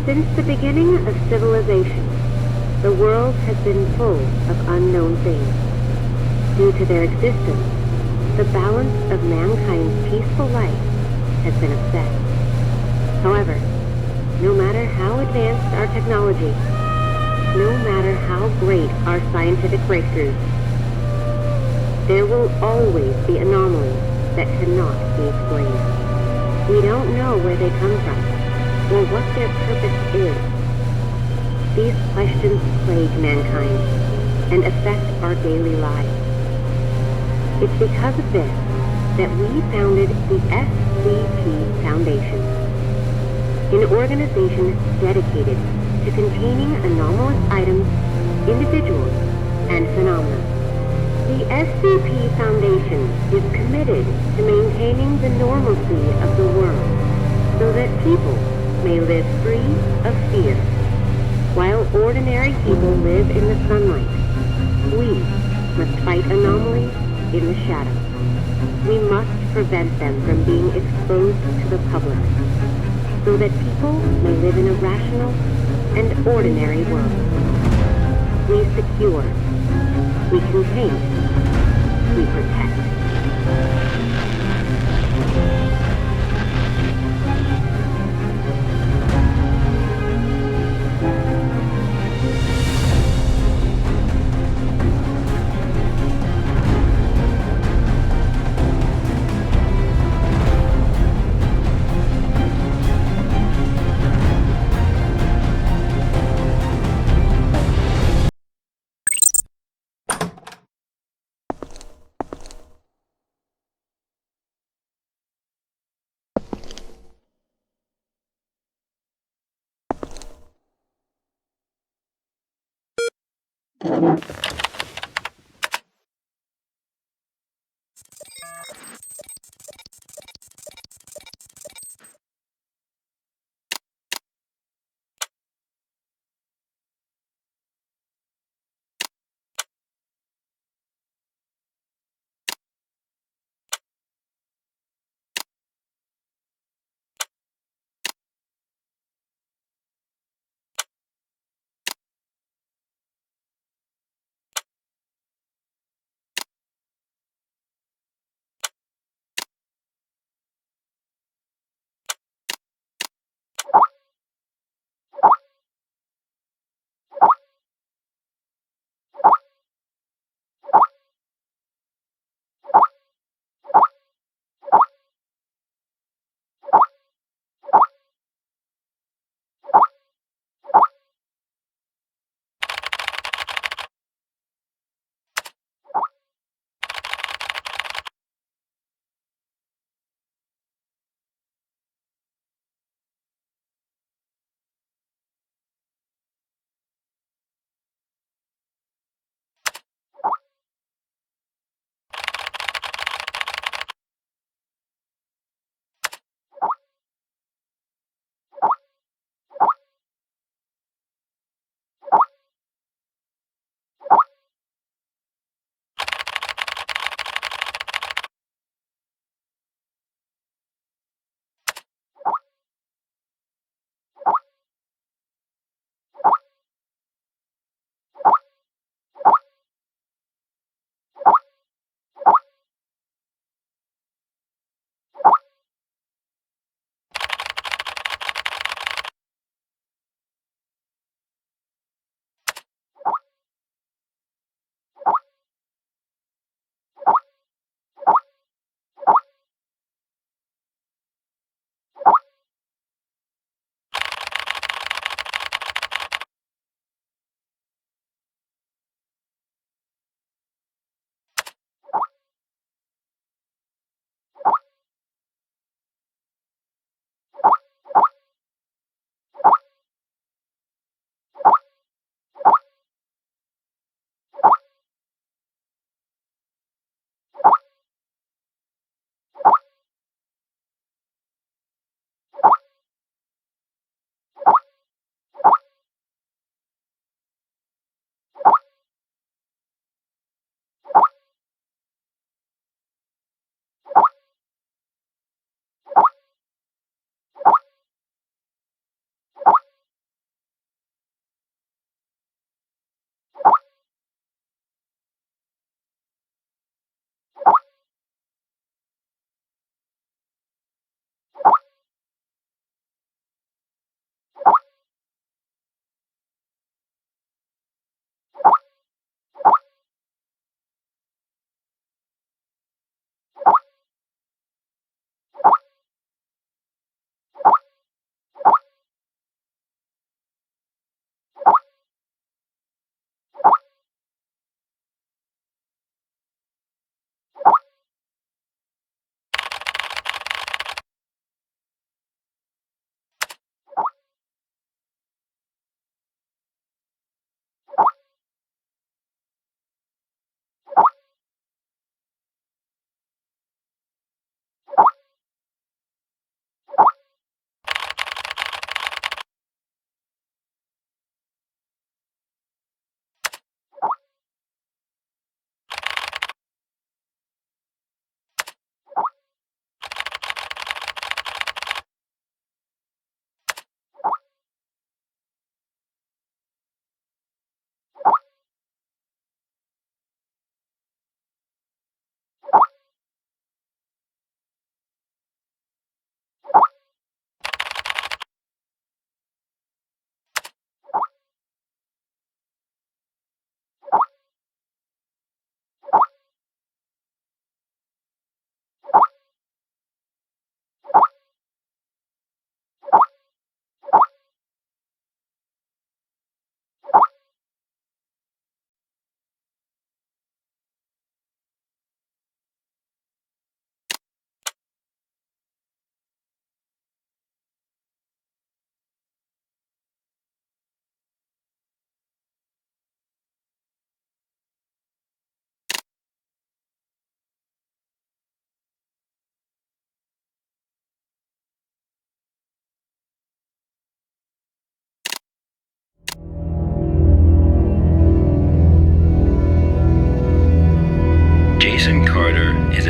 Since the beginning of civilization, the world has been full of unknown things. Due to their existence, the balance of mankind's peaceful life has been upset. However, no matter how advanced our technology, no matter how great our scientific breakthroughs, there will always be anomalies that cannot be explained. We don't know where they come from, or what their purpose is. These questions plague mankind and affect our daily lives. It's because of this that we founded the SCP Foundation, an organization dedicated to containing anomalous items, individuals, and phenomena. The SCP Foundation is committed to maintaining the normalcy of the world so that people may live free of fear. While ordinary people live in the sunlight, we must fight anomalies in the shadows. We must prevent them from being exposed to the public, so that people may live in a rational and ordinary world. We secure, we contain, we protect.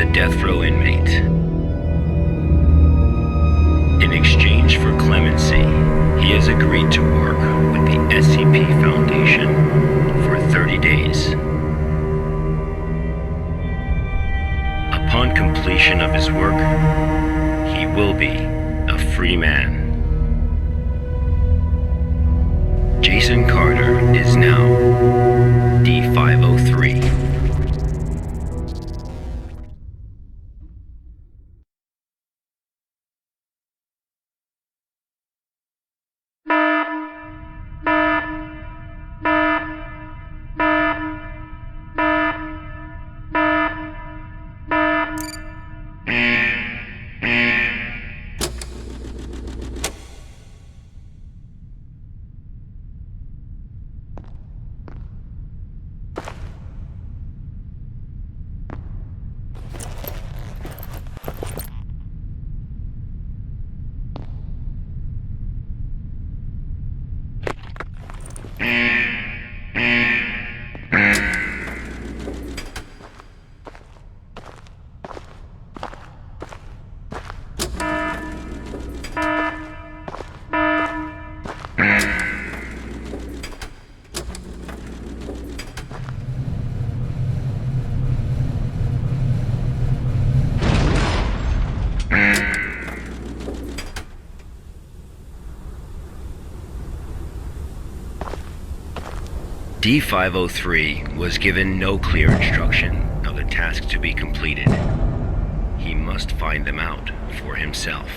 a death row inmate. In exchange for clemency, he has agreed to work with the SCP Foundation for 30 days. Upon completion of his work, he will be a free man. Jason Carter is now D503. D503 was given no clear instruction of the task to be completed. He must find them out for himself.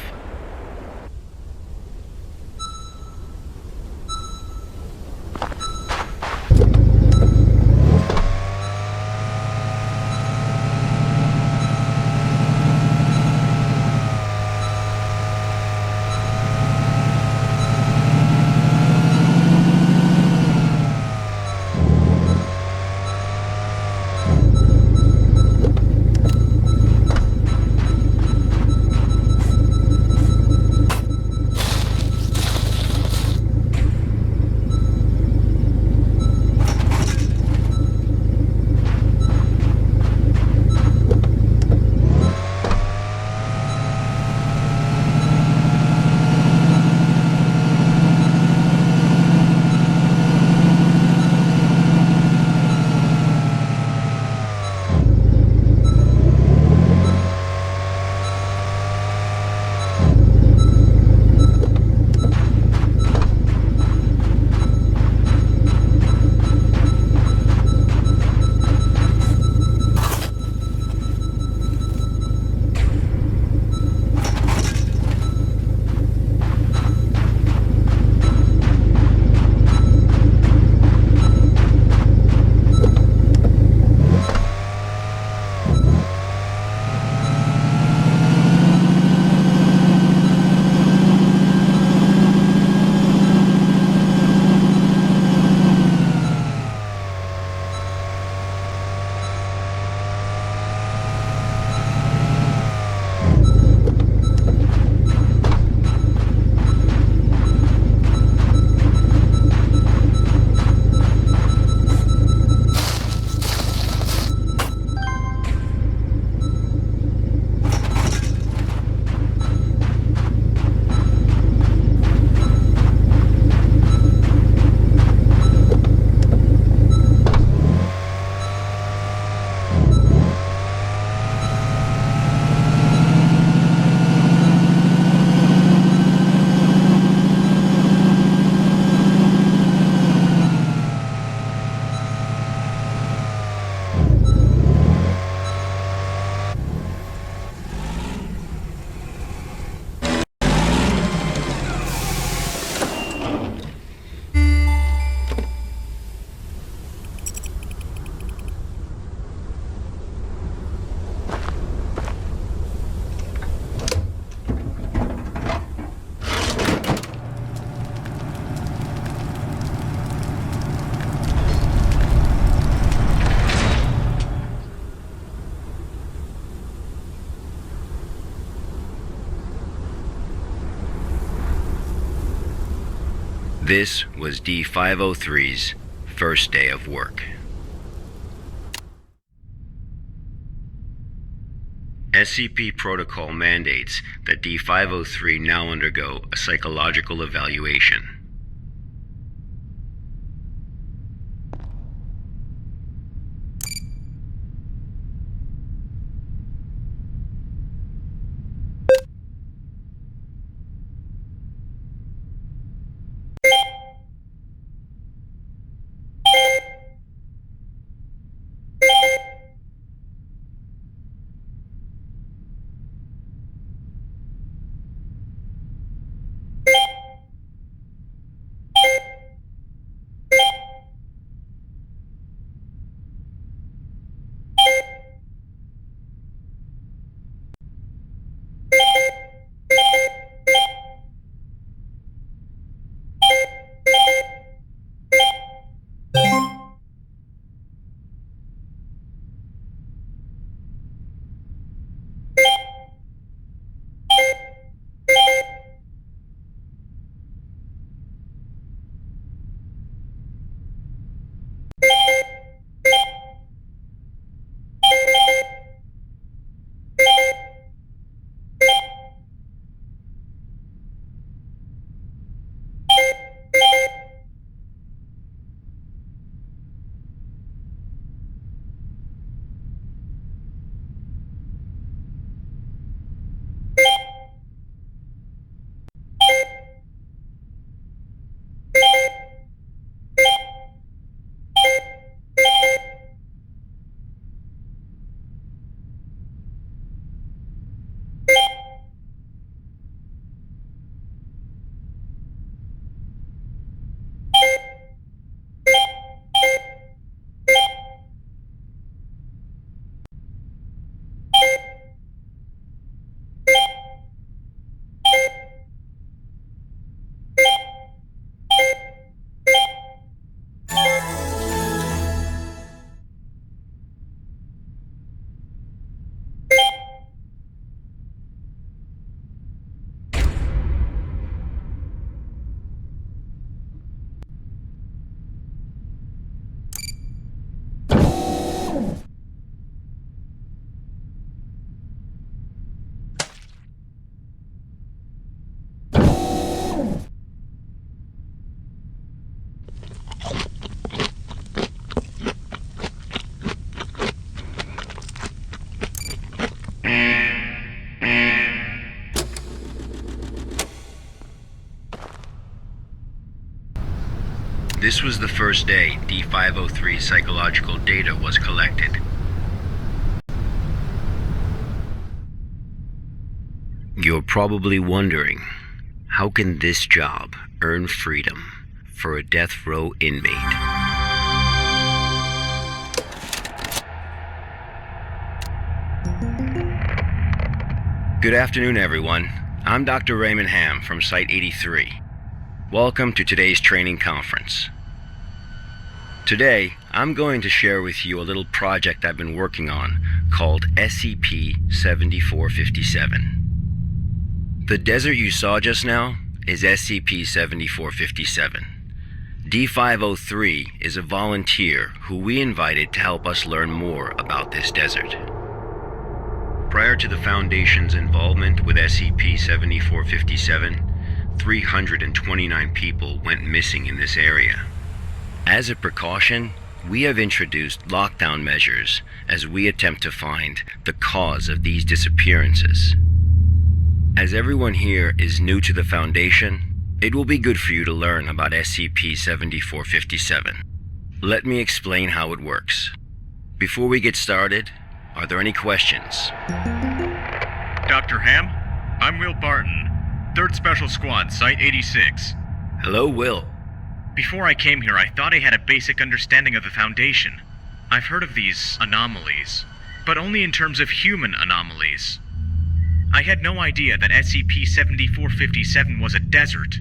This was D503's first day of work. SCP protocol mandates that D503 now undergo a psychological evaluation. This was the first day D503 psychological data was collected. You're probably wondering, how can this job earn freedom for a death row inmate? Good afternoon, everyone. I'm Dr. Raymond Ham from Site 83. Welcome to today's training conference. Today, I'm going to share with you a little project I've been working on called SCP-7457. The desert you saw just now is SCP-7457. D503 is a volunteer who we invited to help us learn more about this desert. Prior to the Foundation's involvement with SCP-7457, 329 people went missing in this area. As a precaution, we have introduced lockdown measures as we attempt to find the cause of these disappearances. As everyone here is new to the Foundation, it will be good for you to learn about SCP-7457. Let me explain how it works. Before we get started, are there any questions? Dr. Ham, I'm Will Barton, 3rd Special Squad, Site 86. Hello, Will. Before I came here, I thought I had a basic understanding of the Foundation. I've heard of these anomalies, but only in terms of human anomalies. I had no idea that SCP-7457 was a desert.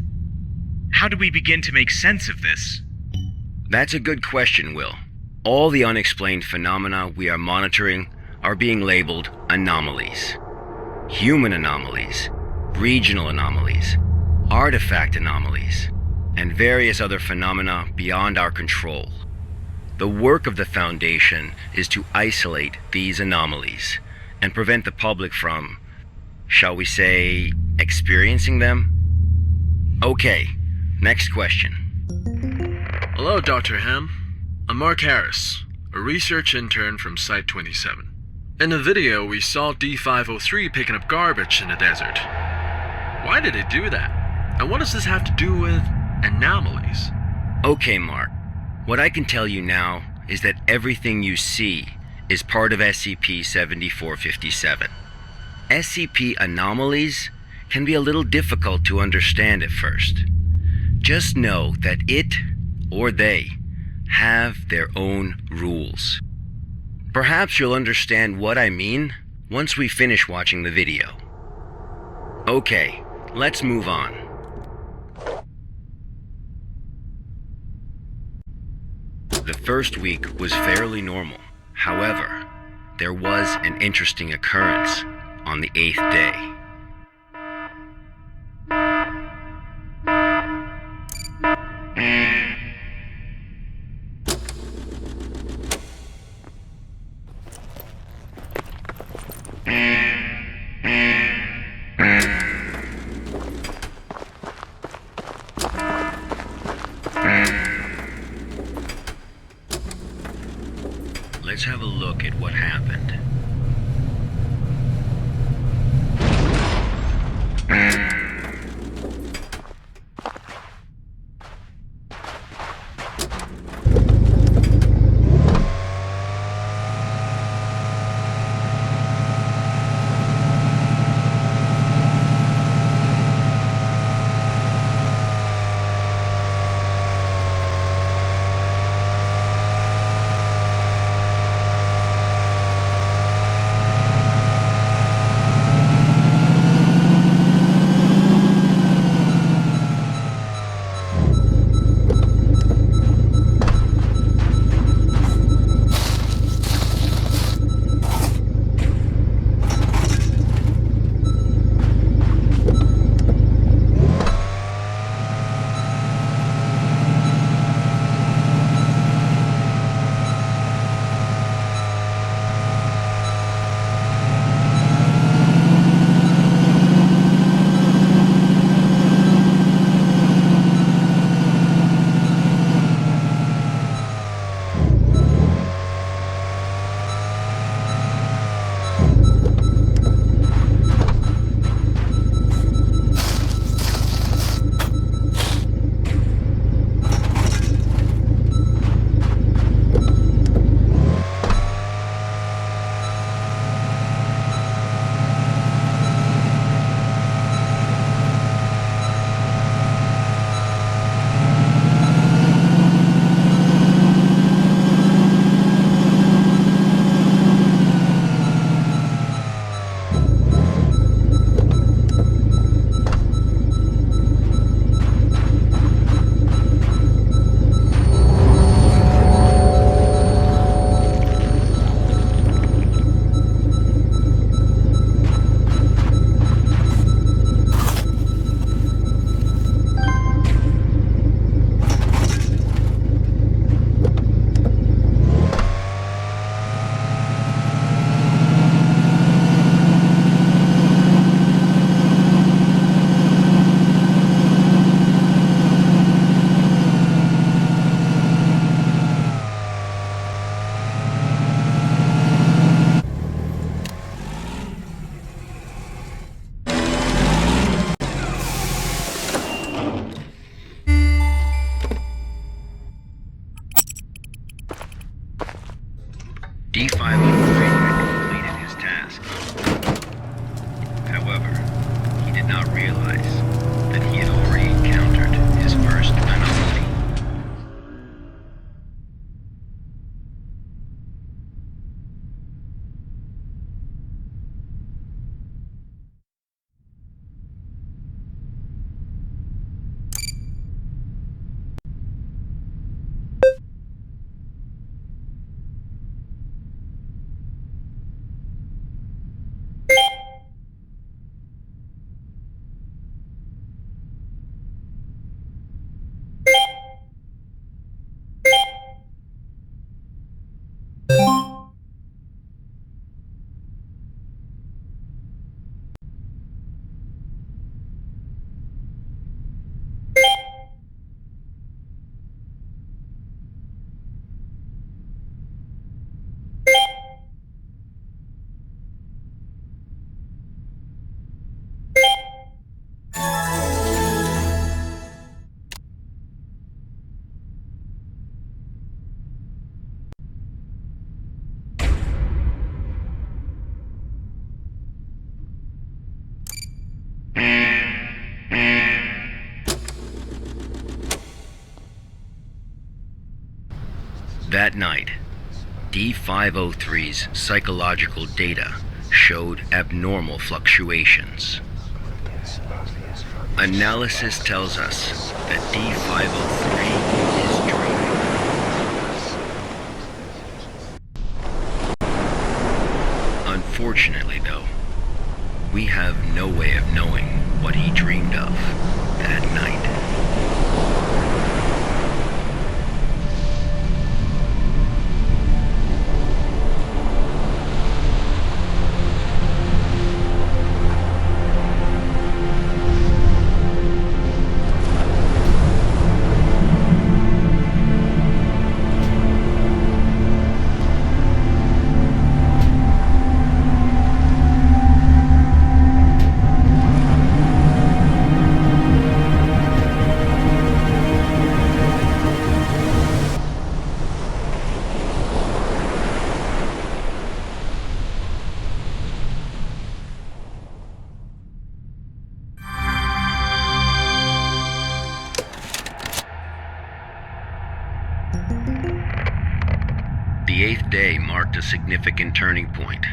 How do we begin to make sense of this? That's a good question, Will. All the unexplained phenomena we are monitoring are being labeled anomalies. Human anomalies, regional anomalies, artifact anomalies, and various other phenomena beyond our control. The work of the Foundation is to isolate these anomalies and prevent the public from, shall we say, experiencing them? Okay, next question. Hello, Dr. Ham. I'm Mark Harris, a research intern from Site 27. In the video, we saw D503 picking up garbage in the desert. Why did it do that? And what does this have to do with anomalies? Okay, Mark. What I can tell you now is that everything you see is part of SCP-7457. SCP anomalies can be a little difficult to understand at first. Just know that it, or they, have their own rules. Perhaps you'll understand what I mean once we finish watching the video. Okay, let's move on. The first week was fairly normal. However, there was an interesting occurrence on the 8th day. Let's have a look at what happened. D503 had completed his task. However, he did not realize that he had already encountered his first anomaly. That night, D503's psychological data showed abnormal fluctuations. Analysis tells us that D503 is dreaming. Unfortunately, though, we have no way of knowing what he dreamed of that night. The 8th day marked a significant turning point,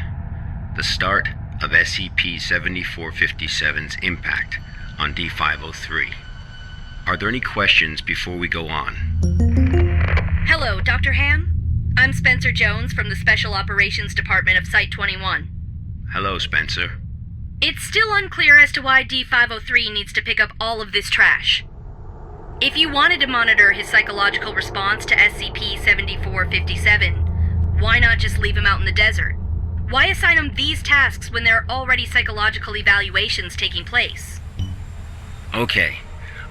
the start of SCP-7457's impact on D503. Are there any questions before we go on? Hello, Dr. Ham. I'm Spencer Jones from the Special Operations Department of Site-21. Hello, Spencer. It's still unclear as to why D503 needs to pick up all of this trash. If you wanted to monitor his psychological response to SCP-7457, why not just leave him out in the desert? Why assign him these tasks when there are already psychological evaluations taking place? Okay,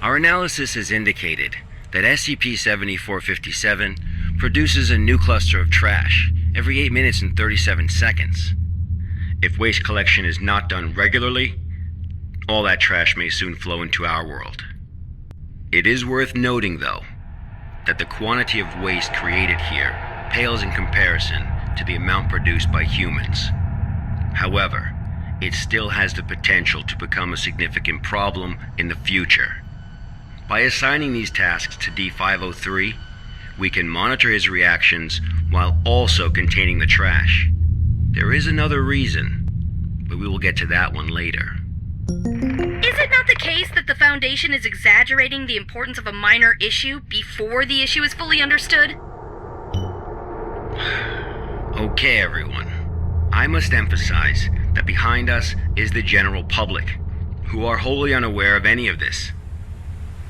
our analysis has indicated that SCP-7457 produces a new cluster of trash every 8 minutes and 37 seconds. If waste collection is not done regularly, all that trash may soon flow into our world. It is worth noting, though, that the quantity of waste created here pales in comparison to the amount produced by humans. However, it still has the potential to become a significant problem in the future. By assigning these tasks to D503, we can monitor his reactions while also containing the trash. There is another reason, but we will get to that one later. Is it not the case that the Foundation is exaggerating the importance of a minor issue before the issue is fully understood? Okay, everyone. I must emphasize that behind us is the general public, who are wholly unaware of any of this.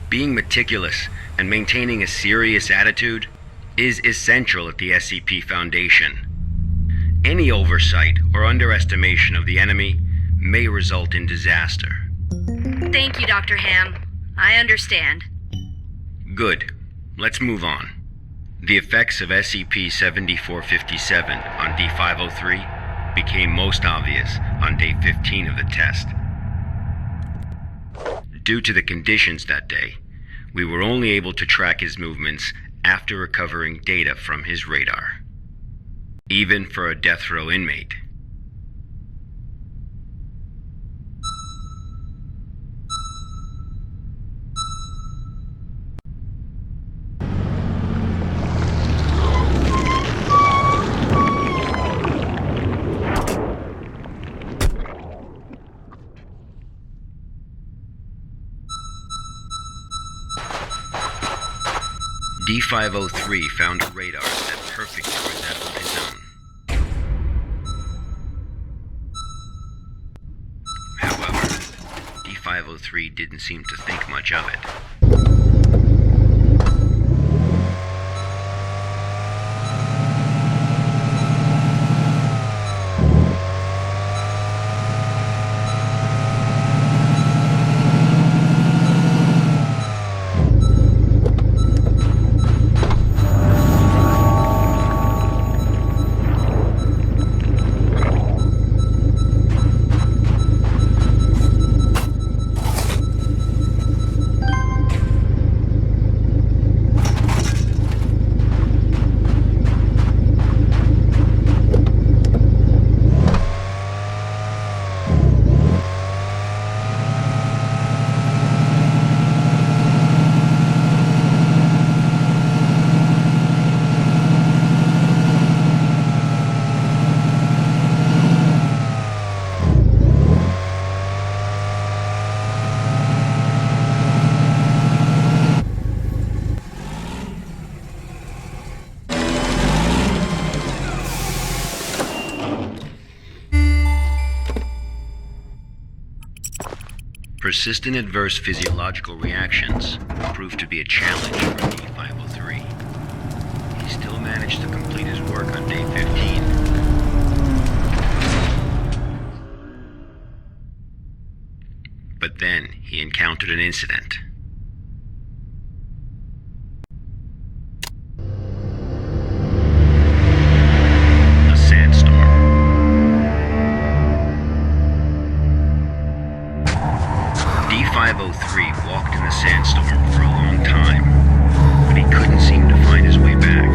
Being meticulous and maintaining a serious attitude is essential at the SCP Foundation. Any oversight or underestimation of the enemy may result in disaster. Thank you, Dr. Ham. I understand. Good. Let's move on. The effects of SCP-7457 on D503 became most obvious on day 15 of the test. Due to the conditions that day, we were only able to track his movements after recovering data from his radar. Even for a death row inmate. D503 found a radar that perfectly resembled his own. However, D503 didn't seem to think much of it. Persistent adverse physiological reactions proved to be a challenge for D503. He still managed to complete his work on day 15. But then he encountered an incident. A sandstorm. D503 walked in the sandstorm for a long time, but he couldn't seem to find his way back.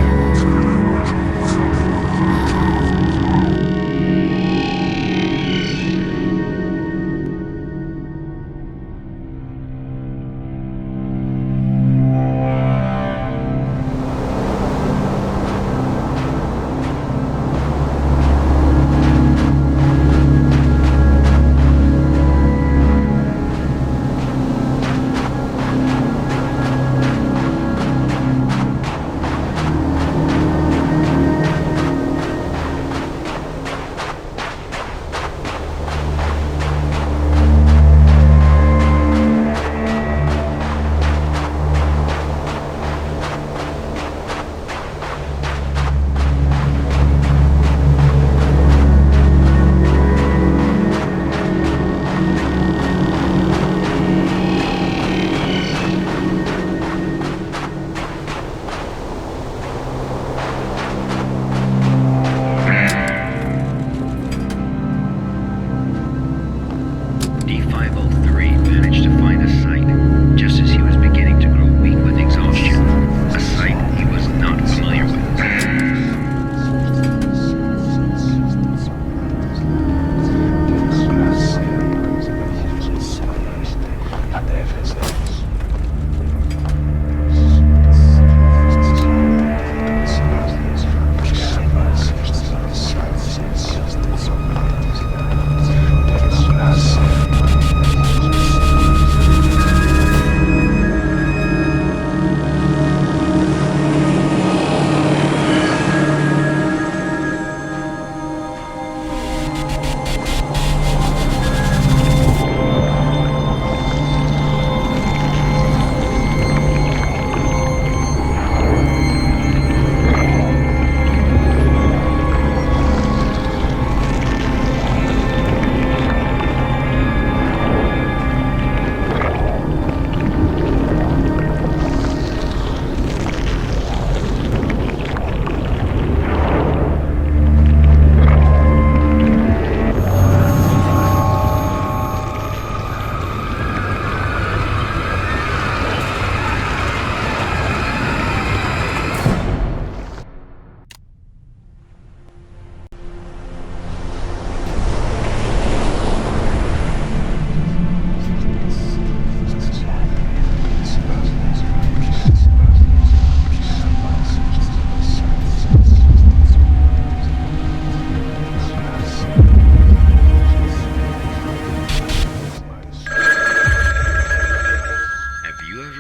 D503 managed to find a site just as he was beginning to grow weak with exhaustion, a site he was not familiar with.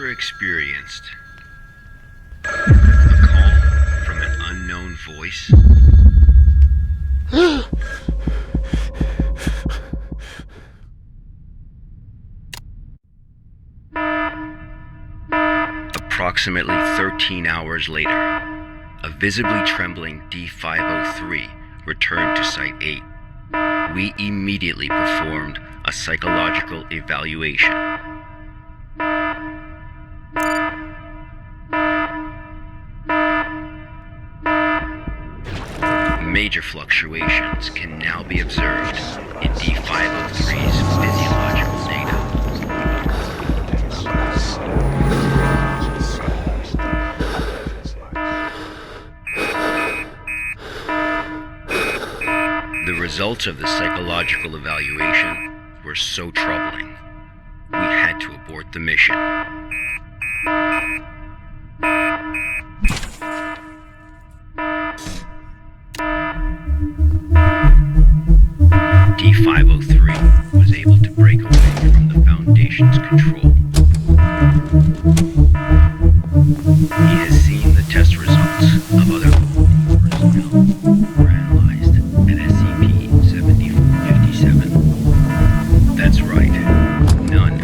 Experienced a call from an unknown voice? Approximately 13 hours later, a visibly trembling D503 returned to Site 8. We immediately performed a psychological evaluation. Major fluctuations can now be observed in D503's physiological data. The results of the psychological evaluation were so troubling, we had to abort the mission. D503 was able to break away from the Foundation's control. He has seen the test results of other personnel who were analyzed at SCP-7457. That's right, none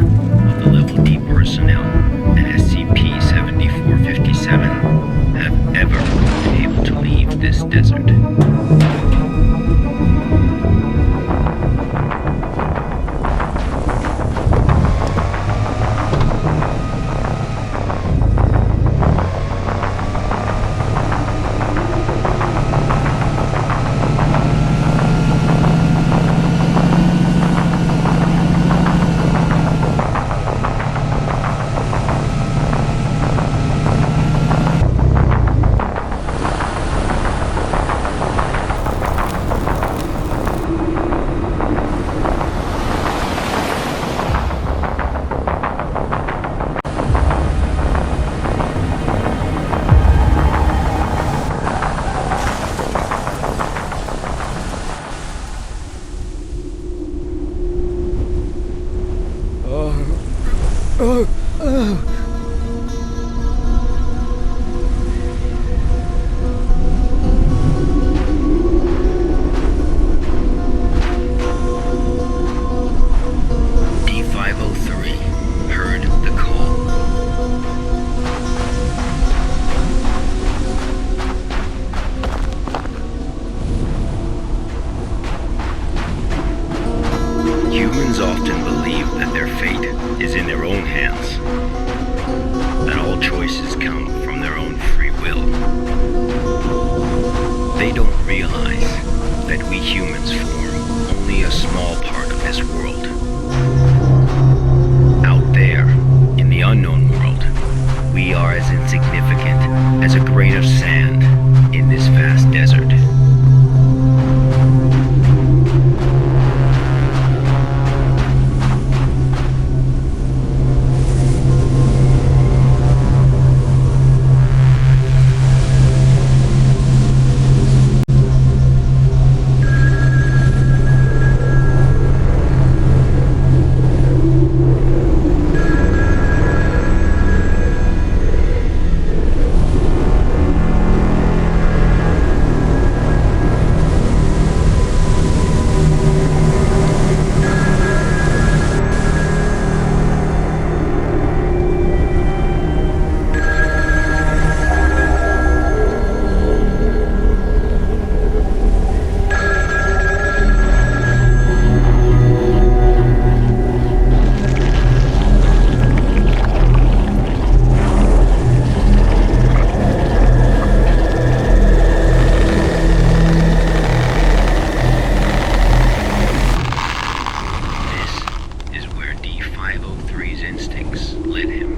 humans form only a small part of this world. Out there, in the unknown world, we are as insignificant as a grain of sand in this vast desert. This is where D503's instincts led him.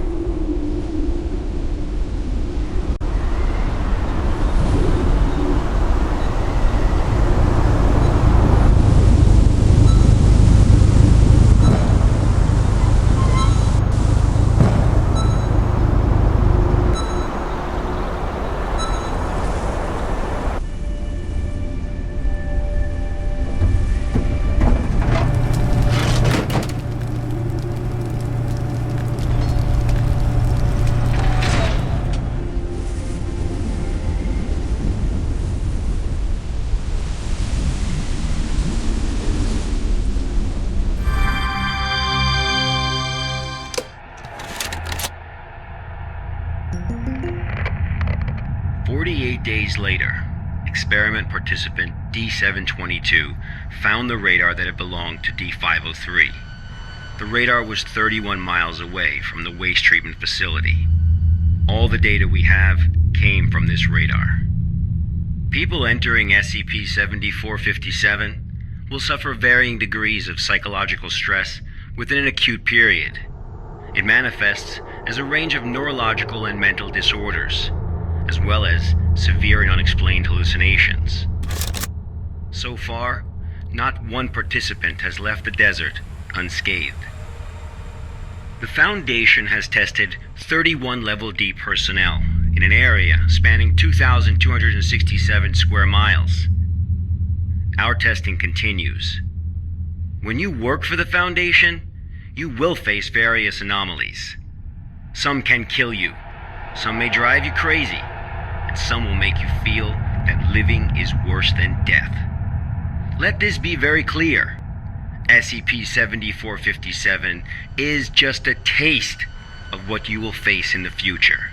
Days later, experiment participant D722 found the radar that had belonged to D503. The radar was 31 miles away from the waste treatment facility. All the data we have came from this radar. People entering SCP-7457 will suffer varying degrees of psychological stress within an acute period. It manifests as a range of neurological and mental disorders, as well as severe and unexplained hallucinations. So far, not one participant has left the desert unscathed. The Foundation has tested 31 Level D personnel in an area spanning 2,267 square miles. Our testing continues. When you work for the Foundation, you will face various anomalies. Some can kill you, some may drive you crazy, and some will make you feel that living is worse than death. Let this be very clear. SCP-7457 is just a taste of what you will face in the future.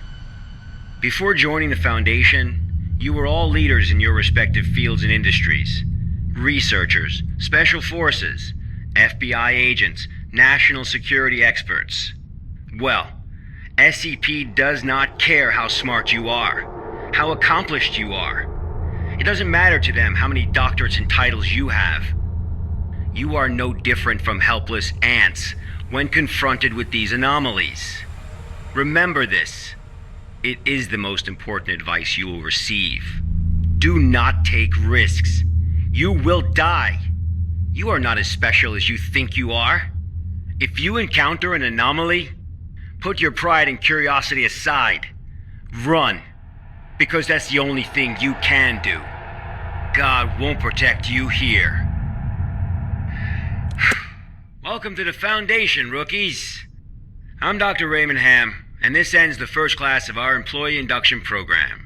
Before joining the Foundation, you were all leaders in your respective fields and industries. Researchers, special forces, FBI agents, national security experts. Well, SCP does not care how smart you are, how accomplished you are. It doesn't matter to them how many doctorates and titles you have. You are no different from helpless ants when confronted with these anomalies. Remember this. It is the most important advice you will receive. Do not take risks. You will die. You are not as special as you think you are. If you encounter an anomaly, put your pride and curiosity aside. Run. Because that's the only thing you can do. God won't protect you here. Welcome to the Foundation, rookies. I'm Dr. Raymond Ham, and this ends the first class of our employee induction program.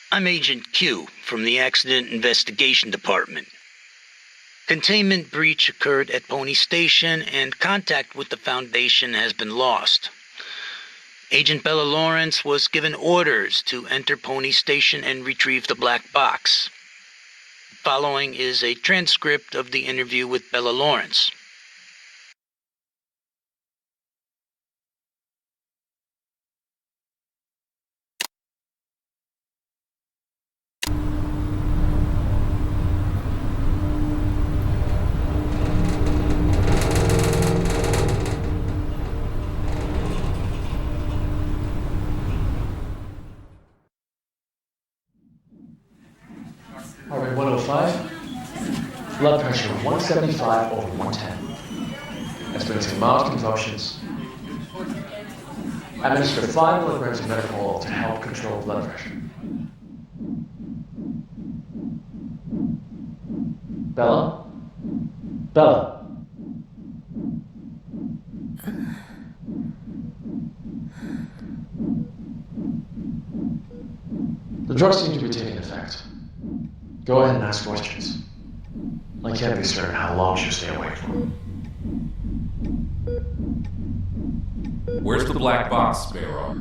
I'm Agent Q from the Accident Investigation Department. Containment breach occurred at Pony Station, and contact with the Foundation has been lost. Agent Bella Lawrence was given orders to enter Pony Station and retrieve the black box. Following is a transcript of the interview with Bella Lawrence. Heart rate 105, blood pressure 175 over 110. Experiencing mild convulsions. Administer 5 milligrams of methanol to help control blood pressure. Bella? Bella? The drugs seem to be taking effect. Go ahead and ask questions. I can't be certain how long she'll stay awake for. Where's the black box, Sparrow?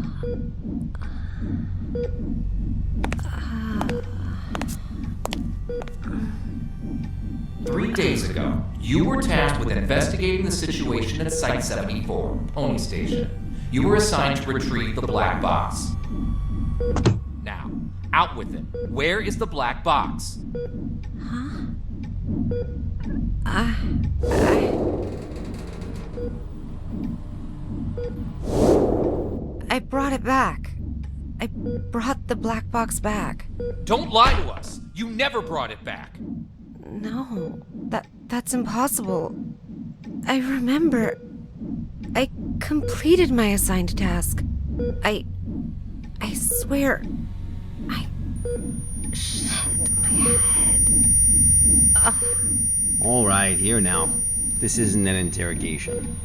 3 days ago, you were tasked with investigating the situation at Site 74, Pony Station. You were assigned to retrieve the black box. Now, out with it. Where is the black box? I brought it back. I brought the black box back. Don't lie to us! You never brought it back! No, that's impossible. I remember. I completed my assigned task. I swear. Shit, my head. All right, here now. This isn't an interrogation.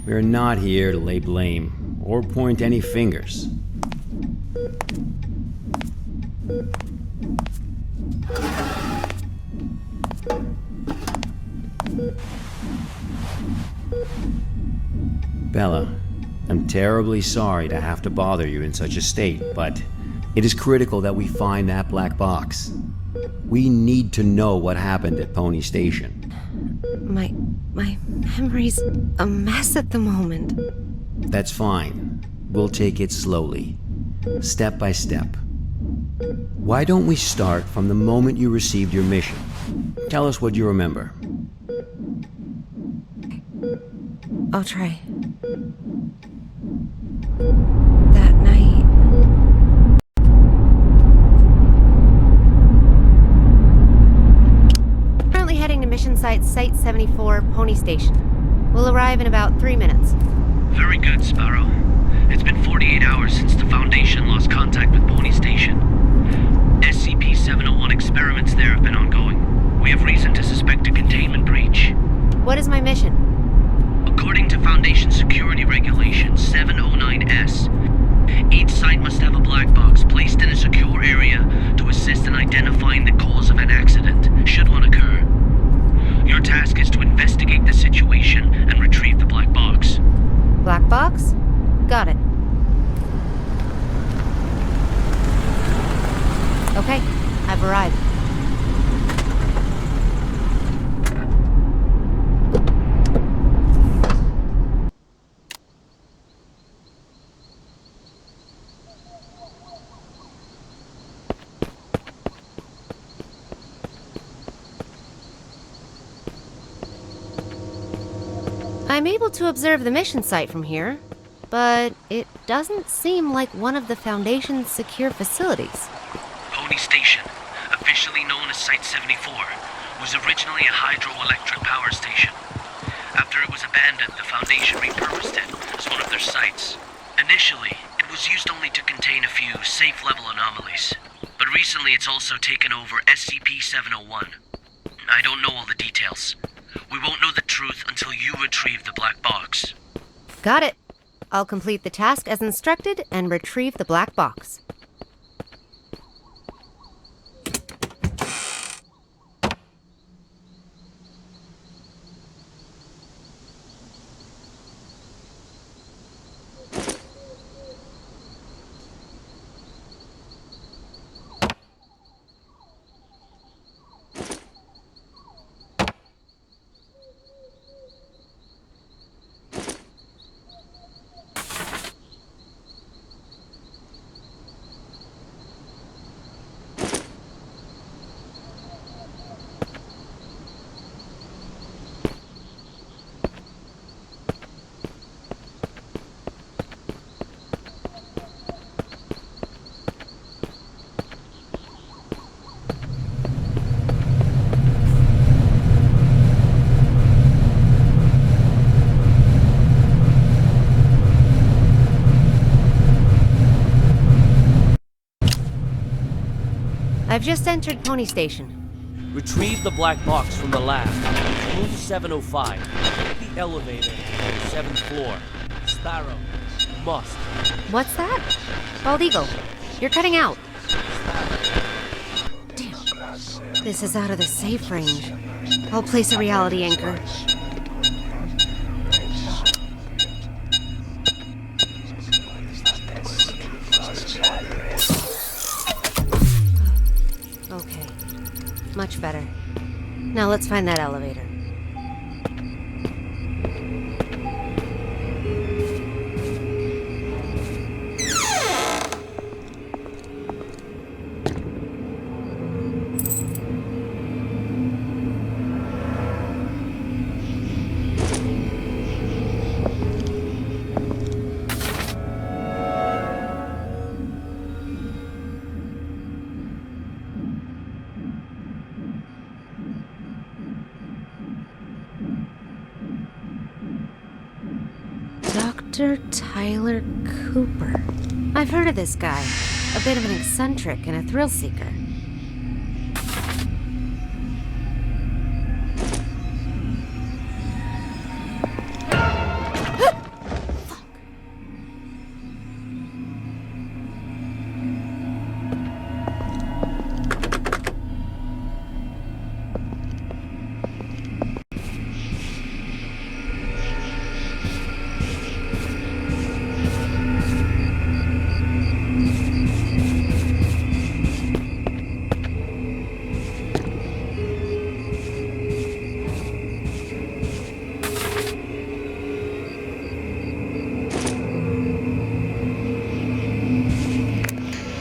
We are not here to lay blame or point any fingers. Bella, I'm terribly sorry to have to bother you in such a state, but it is critical that we find that black box. We need to know what happened at Pony Station. My memory's a mess at the moment. That's fine. We'll take it slowly, step by step. Why don't we start from the moment you received your mission? Tell us what you remember. I'll try. That night. Currently heading to mission site 74, Pony Station. We'll arrive in about 3 minutes. Very good, Sparrow. It's been 48 hours since the Foundation lost contact with Pony Station. SCP-701 experiments there have been ongoing. We have reason to suspect a containment breach. What is my mission? According to Foundation Security Regulation 709S, each site must have a black box placed in a secure area to assist in identifying the cause of an accident, should one occur. Your task is to investigate the situation and retrieve the black box. Black box? Got it. Okay, I've arrived. I'm able to observe the mission site from here, but it doesn't seem like one of the Foundation's secure facilities. Pony Station, officially known as Site 74, was originally a hydroelectric power station. After it was abandoned, the Foundation repurposed it as one of their sites. Initially, it was used only to contain a few safe-level anomalies, but recently it's also taken over SCP-701. I don't know all the details. We won't know the truth until you retrieve the black box. Got it. I'll complete the task as instructed and retrieve the black box. I've just entered Pony Station. Retrieve the black box from the lab. Room 705. Take the elevator on the 7th floor. Sparrow. Must. What's that? Bald Eagle, you're cutting out. Damn. This is out of the safe range. I'll place a reality anchor. Okay. Much better. Now let's find that elevator. Dr. Tyler Cooper. I've heard of this guy. A bit of an eccentric and a thrill seeker.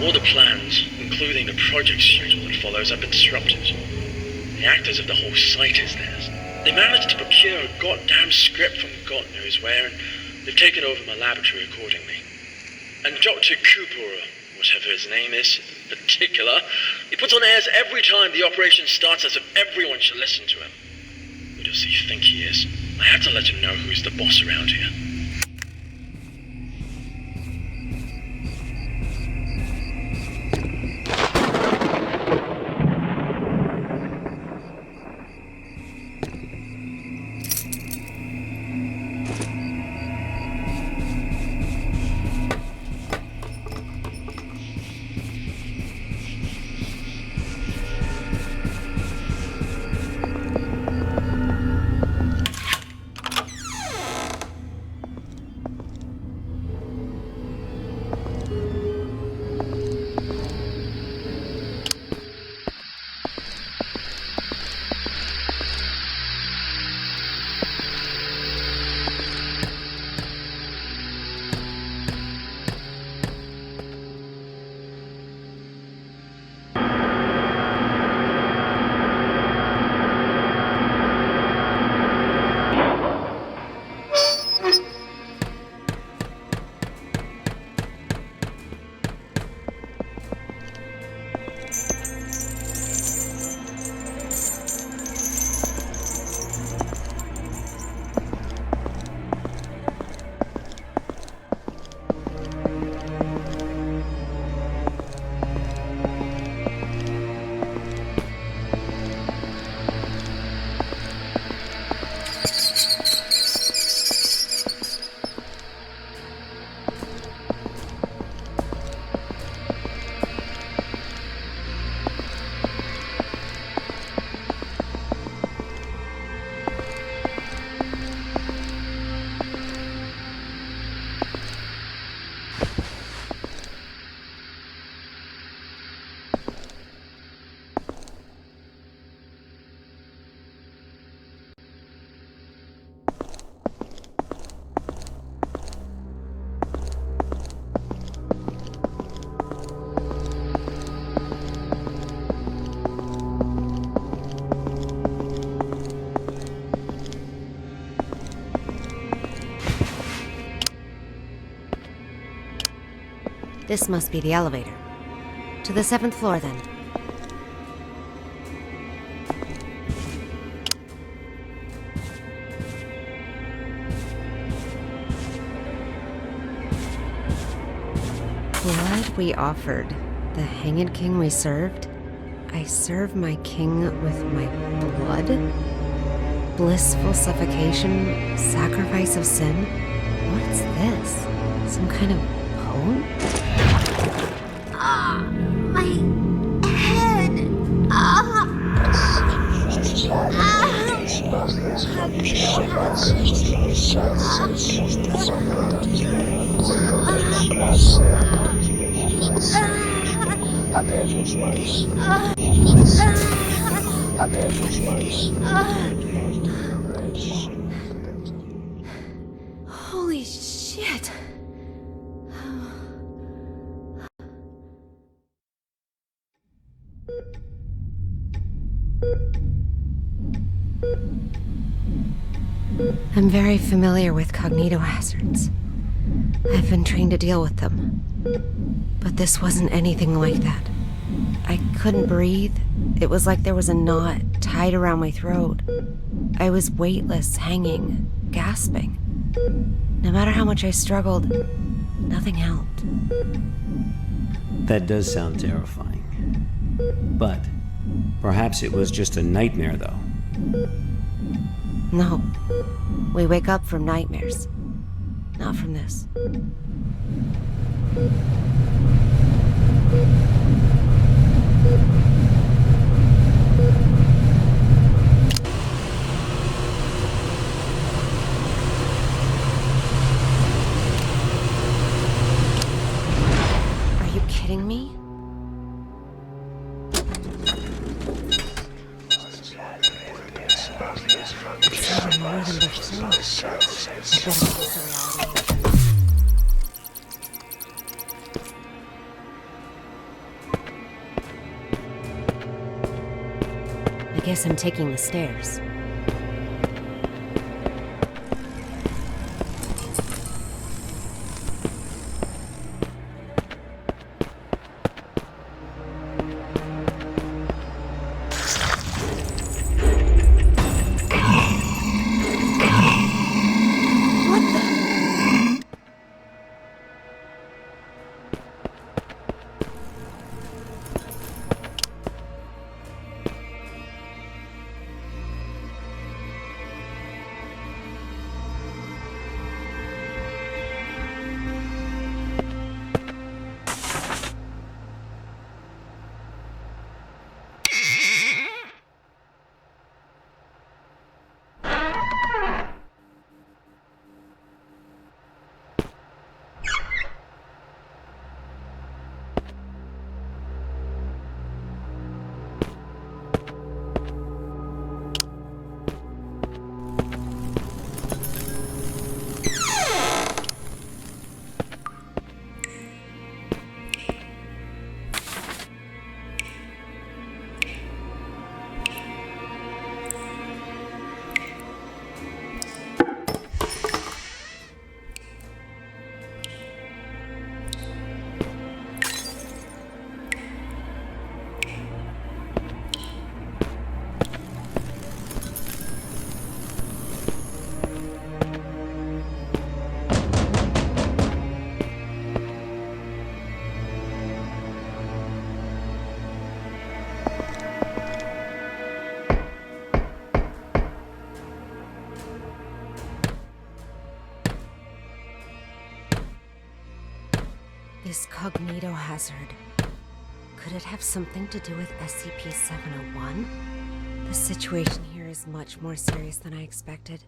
All the plans, including the project schedule that follows, have been disrupted. The actors of the whole site is theirs. They managed to procure a goddamn script from God knows where, and they've taken over my laboratory accordingly. And Dr. Cooper, or whatever his name is, in particular, he puts on airs every time the operation starts as if everyone should listen to him. Who does he think he is? I had to let him know who's the boss around here. This must be the elevator. To the 7th floor, then. Blood we offered, the Hanged King we served. I serve my king with my blood? Blissful suffocation, sacrifice of sin? What's this? Some kind of poem? My head. Holy shit! I'm very familiar with cognitohazards. I've been trained to deal with them. But this wasn't anything like that. I couldn't breathe. It was like there was a knot tied around my throat. I was weightless, hanging, gasping. No matter how much I struggled, nothing helped. That does sound terrifying. But perhaps it was just a nightmare, though. No. We wake up from nightmares. Not from this. Are you kidding me? It's even more than before. I bet it's also reality. I guess I'm taking the stairs. This cognitohazard. Could it have something to do with SCP-701? The situation here is much more serious than I expected.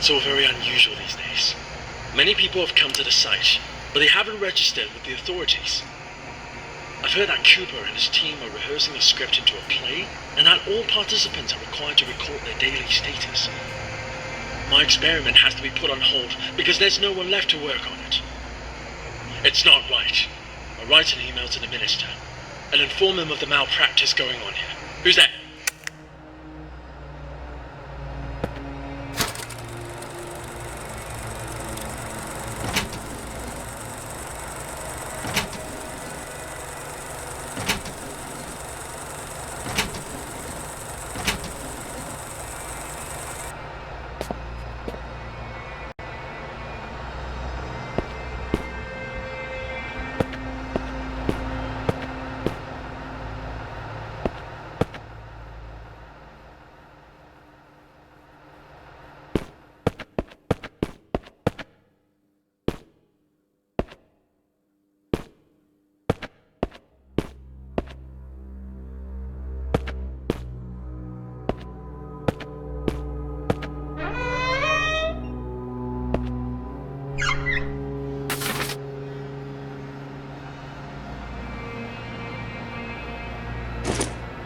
It's all very unusual these days. Many people have come to the site, but they haven't registered with the authorities. I've heard that Cooper and his team are rehearsing a script into a play, and that all participants are required to record their daily status. My experiment has to be put on hold because there's no one left to work on it. It's not right. I'll write an email to the minister and inform him of the malpractice going on here. Who's that?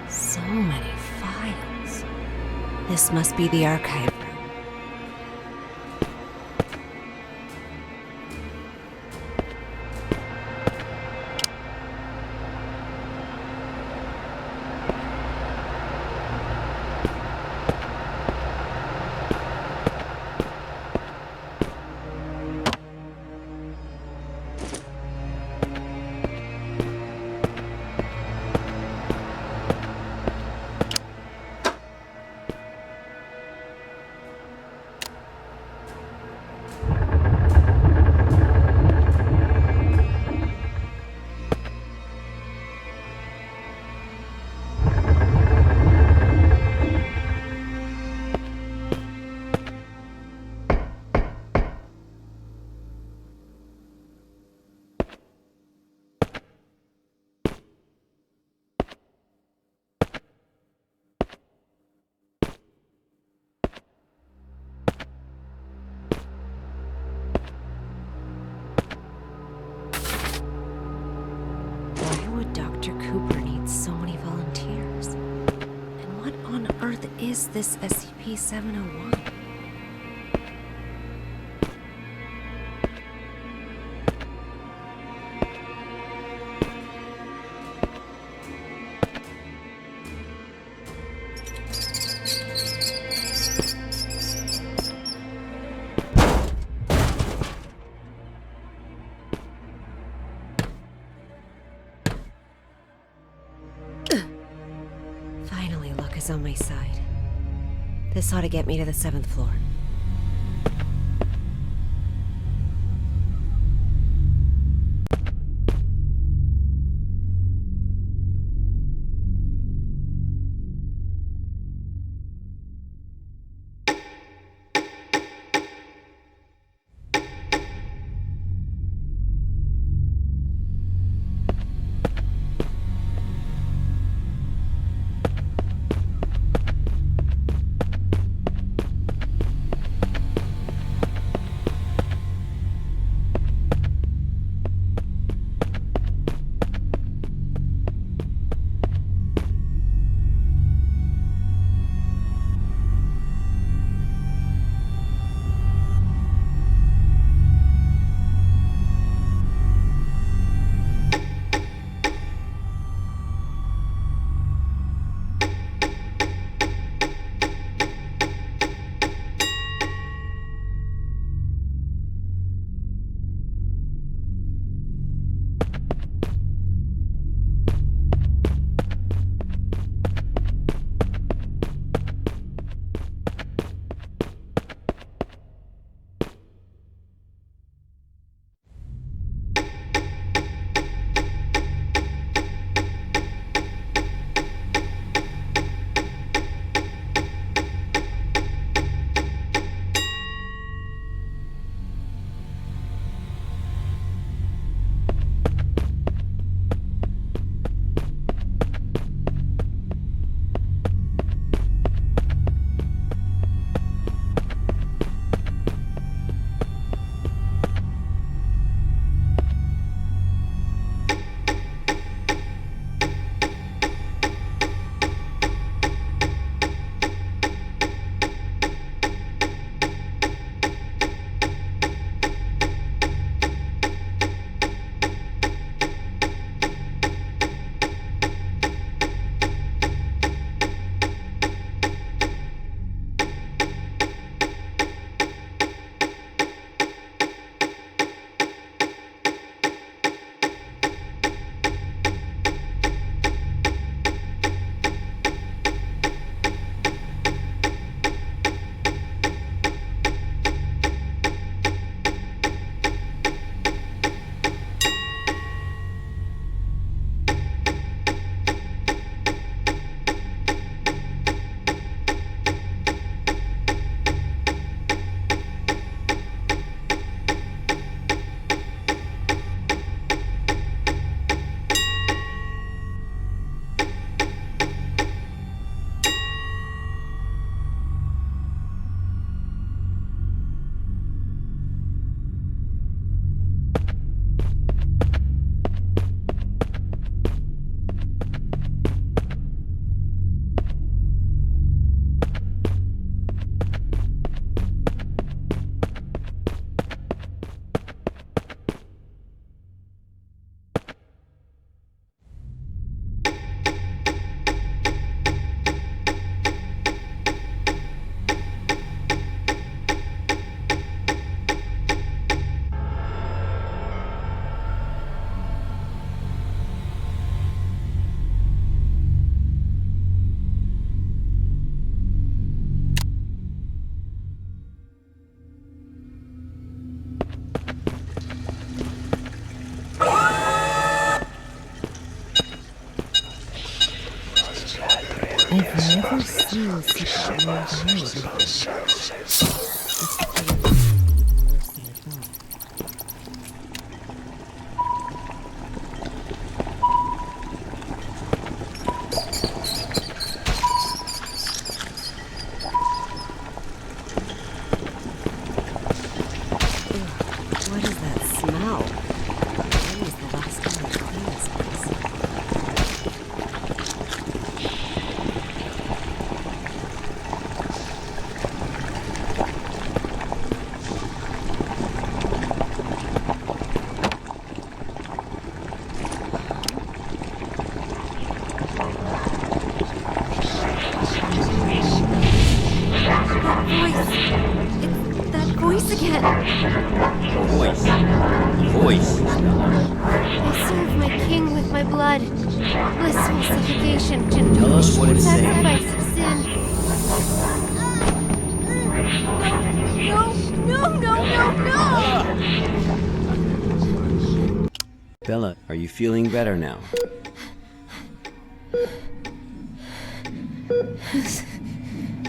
So many files. This must be the archive room. Is this SCP-701? Finally, luck is on my side. This ought to get me to the 7th floor. I've never seen such a What is that smell? When was the last time I cleaned this place? That voice again. Voice. I serve my king with my blood. Blissful suffocation. Tell us what it's saying. Sacrifice of sin. No! Bella, are you feeling better now?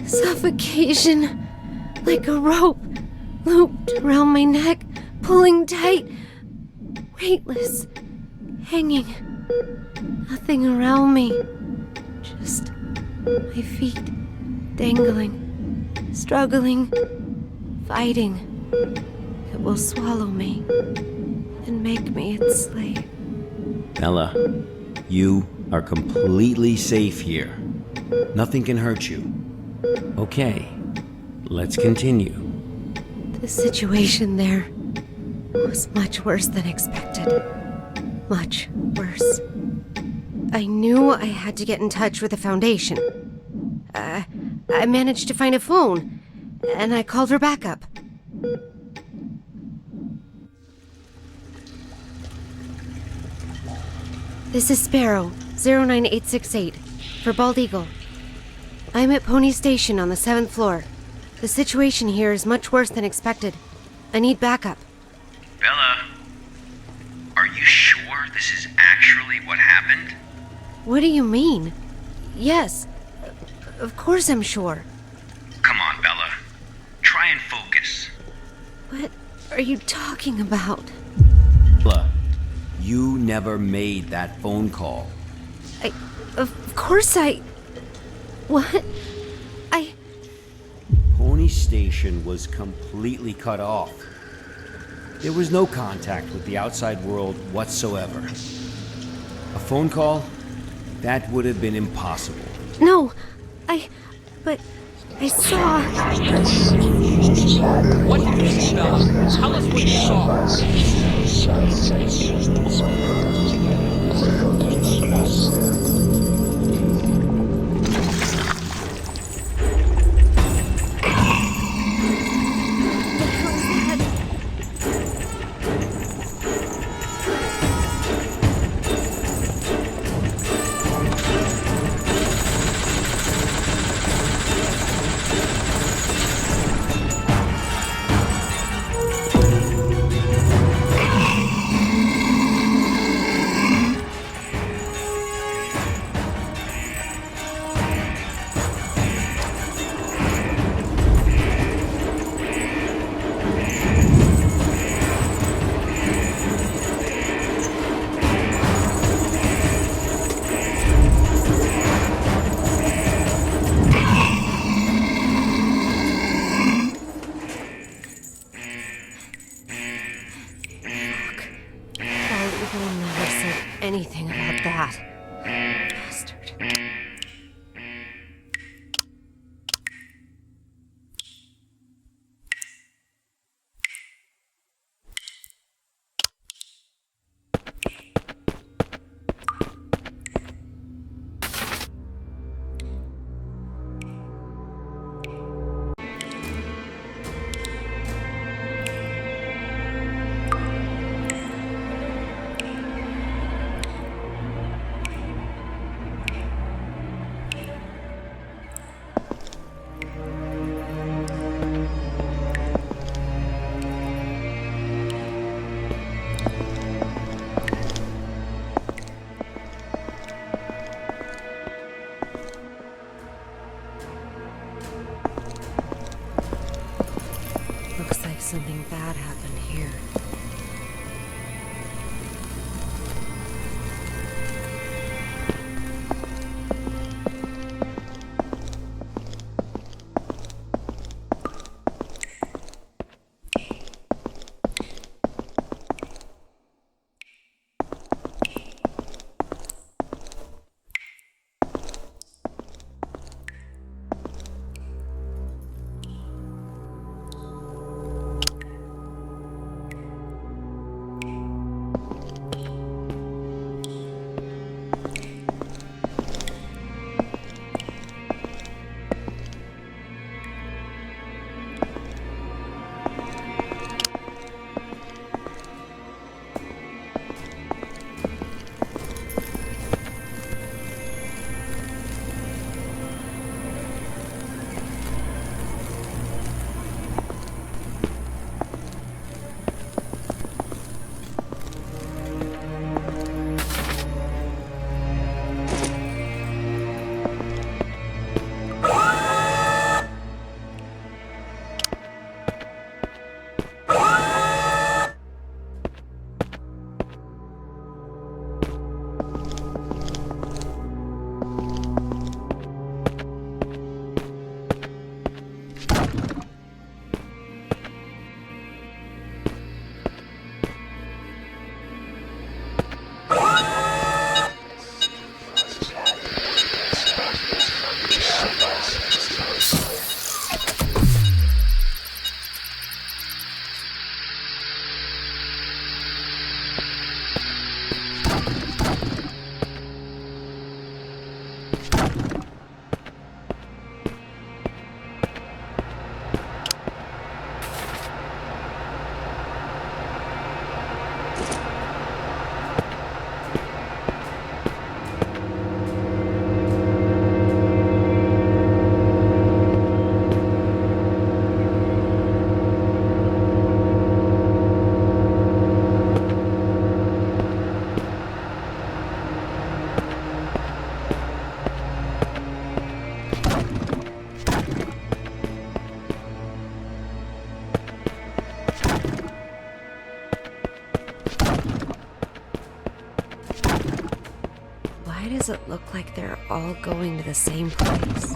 Suffocation. Like a rope looped around my neck, pulling tight. Weightless. Hanging. Nothing around me. Just my feet dangling, struggling, fighting. It will swallow me and make me its slave. Bella, you are completely safe here. Nothing can hurt you. Okay, let's continue. The situation there was much worse than expected. Much worse. I knew I had to get in touch with the Foundation. I managed to find a phone, and I called for backup. This is Sparrow, 09868, for Bald Eagle. I'm at Pony Station on the 7th floor. The situation here is much worse than expected. I need backup. Bella, are you sure this is actually what happened? What do you mean? Yes, of course I'm sure. Come on, Bella. Try and focus. What are you talking about? Bella, you never made that phone call. Of course I... What? Pony Station was completely cut off. There was no contact with the outside world whatsoever. A phone call? That would have been impossible. No, but I saw... What did you see, Bella? Tell us what you saw. Anything about that. Bastard. Something bad happened here. Why does it look like they're all going to the same place?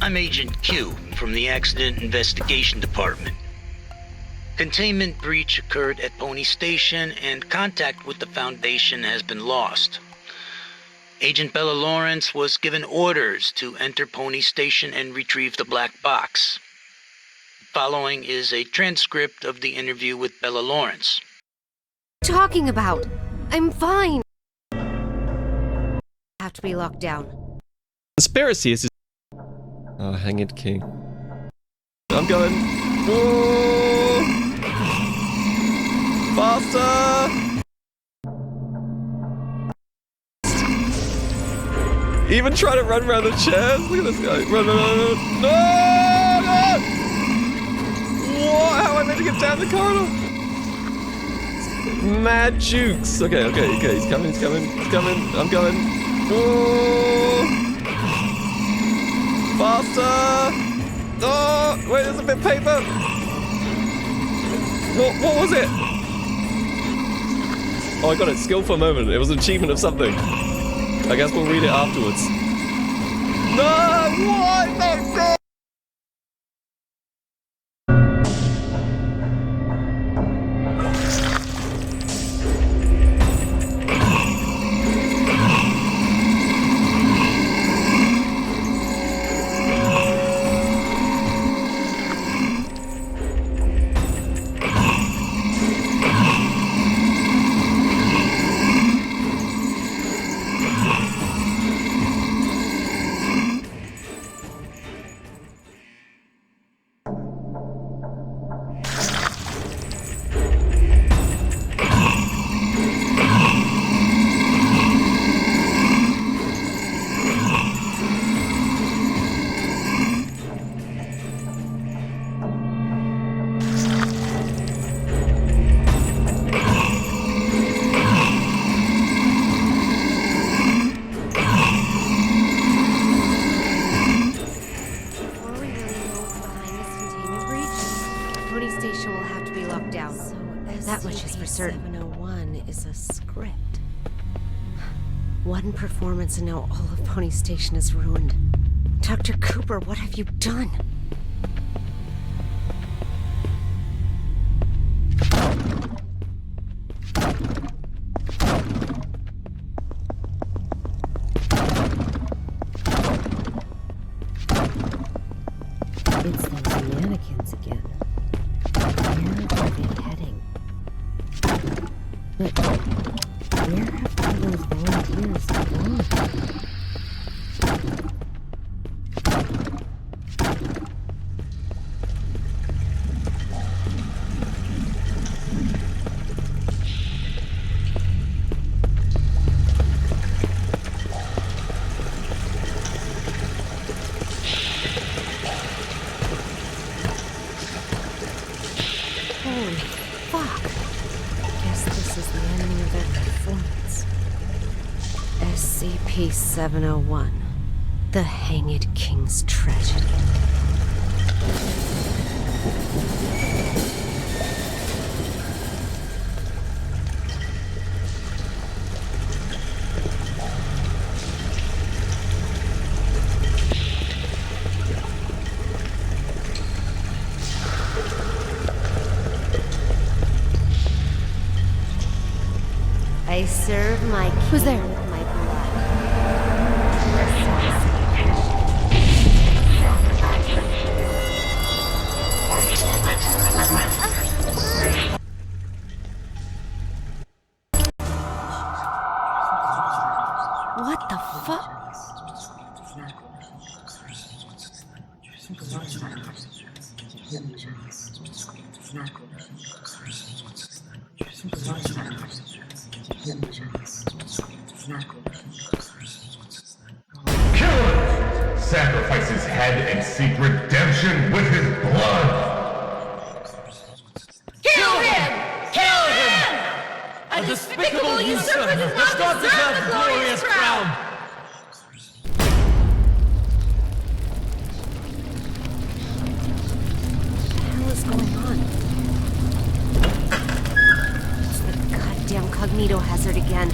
I'm Agent Q from the Accident Investigation Department. Containment breach occurred at Pony Station and contact with the Foundation has been lost. Agent Bella Lawrence was given orders to enter Pony Station and retrieve the black box. Following is a transcript of the interview with Bella Lawrence. Talking about? I'm fine. Have to be locked down. Conspiracy is. Oh, hang it, King. I'm going. Oh! Faster! Even trying to run around the chairs. Look at this guy. Run, run, run, run. No! No! What? How am I meant to get down the corridor? Mad jukes. Okay, okay, okay. He's coming, he's coming, he's coming. I'm going. Oh! Faster! Oh! Wait, there's a bit of paper. What was it? Oh, I got it. Skill for a moment. It was an achievement of something. I guess we'll read it afterwards. No! What? No, no! One performance and now all of Pony Station is ruined. Dr. Cooper, what have you done? It's those mannequins again. Where are they heading? But where have all those volunteers gone? Holy fuck. Guess this is the ending of their performance. SCP-701. The Hanged King's Tragedy. I serve my king. Who's there? With my blood. What the fuck? Killer sacrifice his head and seek redemption with his blood. Kill him! Kill him! A despicable usurper does not deserve the glorious crown! What the hell is going on? It's the goddamn cognito hazard again.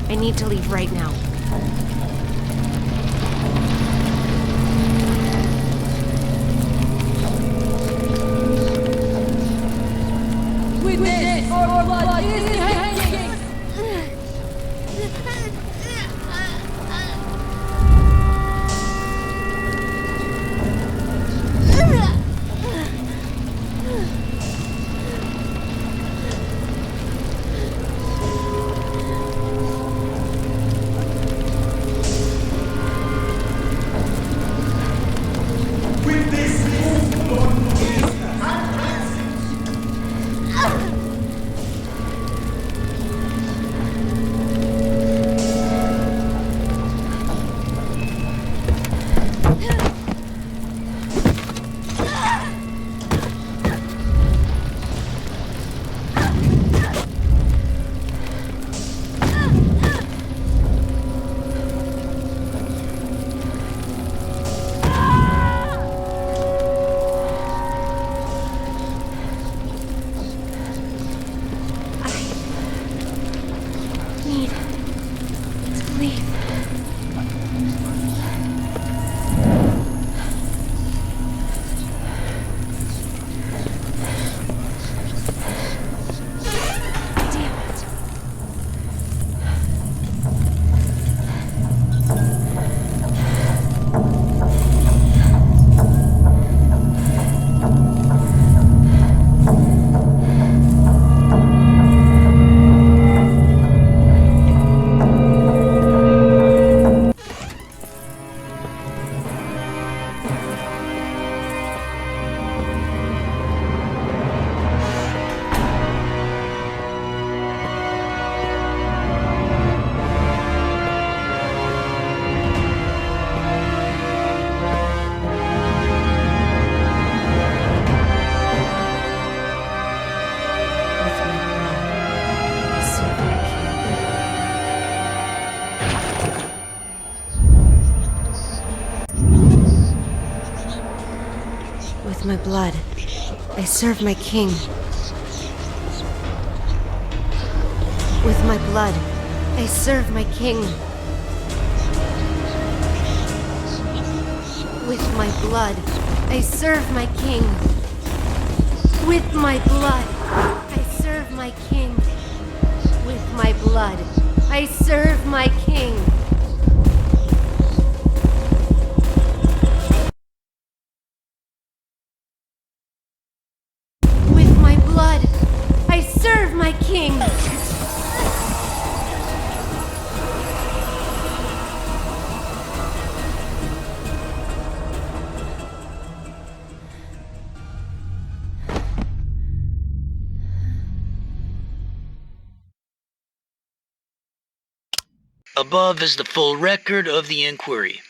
I need to leave right now. blood, I serve my king. With my blood, I serve my king. With my blood, I serve my king. With my blood, I serve my king. With my blood, I serve my king. With my blood, I serve my king. Above is the full record of the inquiry.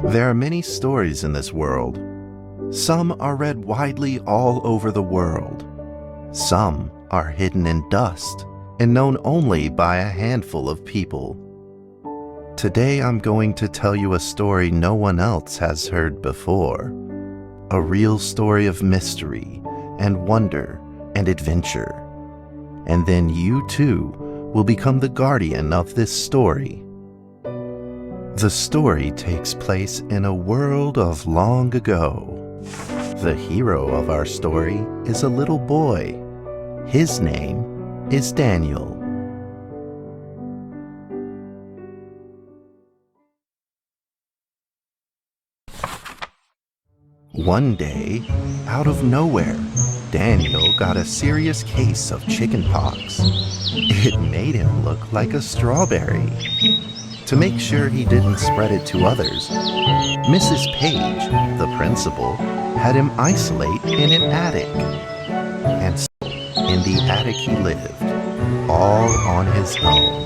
There are many stories in this world. Some are read widely all over the world. Some are hidden in dust and known only by a handful of people. Today I'm going to tell you a story no one else has heard before. A real story of mystery and wonder and adventure. And then you too will become the guardian of this story. The story takes place in a world of long ago. The hero of our story is a little boy. His name is Daniel. One day, out of nowhere, Daniel got a serious case of chickenpox. It made him look like a strawberry. To make sure he didn't spread it to others, Mrs. Page, the principal, had him isolate in an attic. And so, in the attic he lived, all on his own.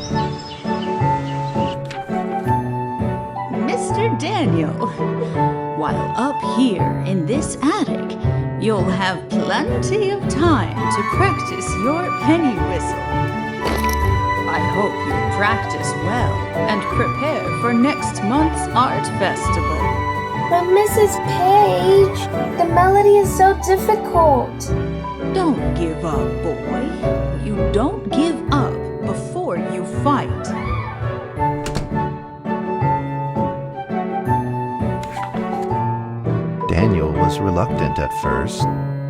Mr. Daniel, while up here in this attic, you'll have plenty of time to practice your penny whistle. I hope you practice well and prepare for next month's art festival. But Mrs. Page, the melody is so difficult. Don't give up, boy. You don't give up before you fight. Daniel was reluctant at first,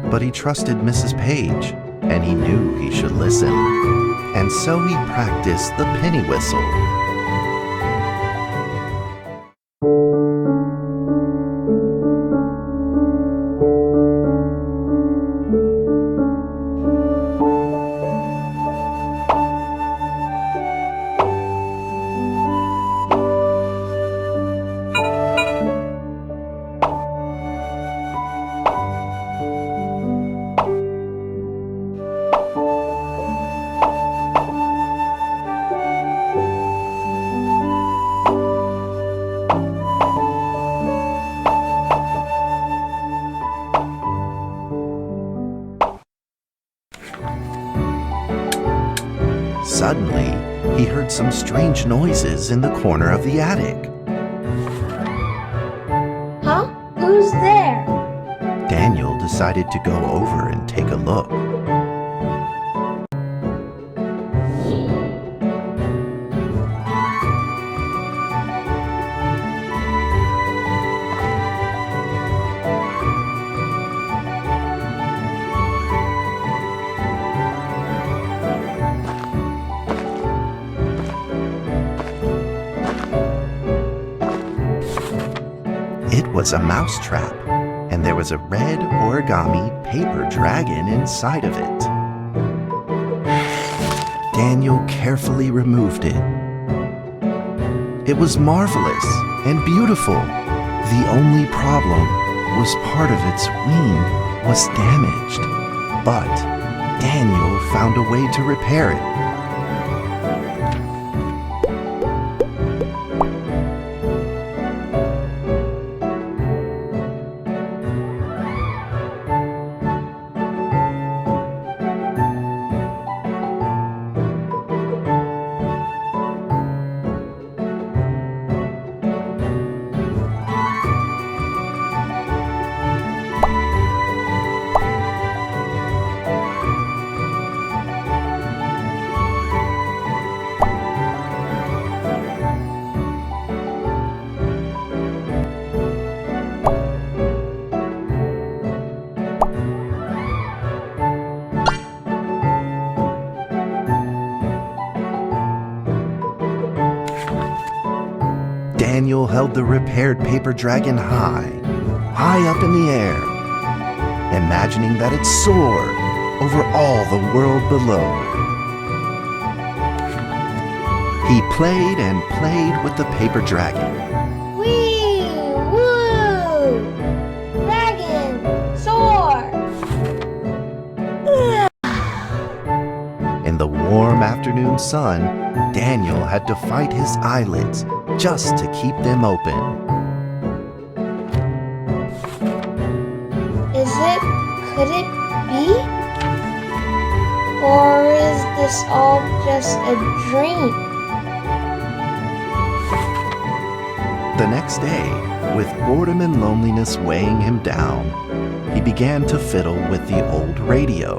but he trusted Mrs. Page, and he knew he should listen. And so he practiced the penny whistle. heard some strange noises in the corner of the attic. Huh? Who's there? Daniel decided to go over and take a look. It was a mousetrap, and there was a red origami paper dragon inside of it. Daniel carefully removed it. It was marvelous and beautiful. The only problem was part of its wing was damaged, but Daniel found a way to repair it. Daniel held the repaired paper dragon high up in the air, imagining that it soared over all the world below. He played and played with the paper dragon. Wee! Woo! Dragon! Soar! In the warm afternoon sun, Daniel had to fight his eyelids just to keep them open. Could it be? Or is this all just a dream? The next day, with boredom and loneliness weighing him down, he began to fiddle with the old radio.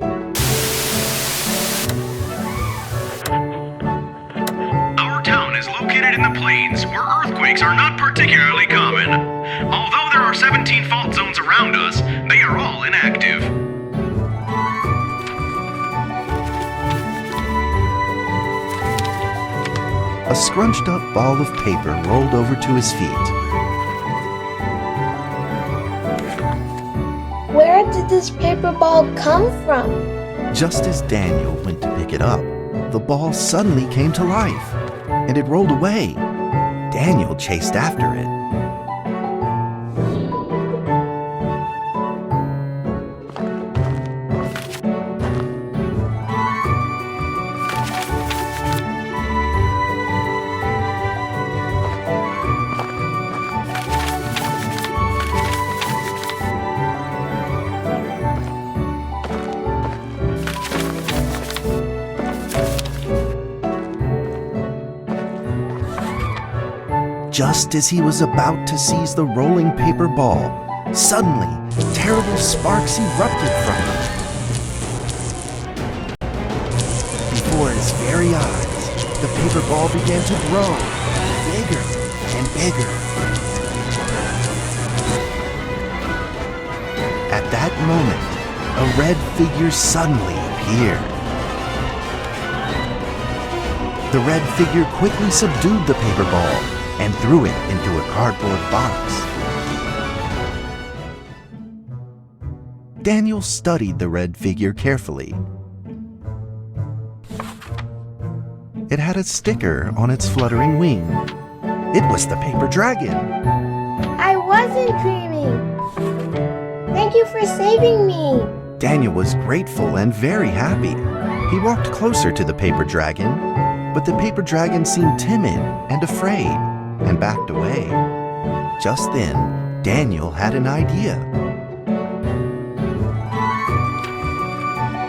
Our town is located in the plains where earthquakes are not particularly common. Although there are 17 fault zones around us, they are all inactive. A scrunched up ball of paper rolled over to his feet. Where did this paper ball come from? Just as Daniel went to pick it up, the ball suddenly came to life, and it rolled away. Daniel chased after it. Just as he was about to seize the rolling paper ball, suddenly, terrible sparks erupted from it. Before his very eyes, the paper ball began to grow, bigger and bigger. At that moment, a red figure suddenly appeared. The red figure quickly subdued the paper ball and threw it into a cardboard box. Daniel studied the red figure carefully. It had a sticker on its fluttering wing. It was the paper dragon. I wasn't dreaming. Thank you for saving me. Daniel was grateful and very happy. He walked closer to the paper dragon, but the paper dragon seemed timid and afraid and backed away. Just then, Daniel had an idea.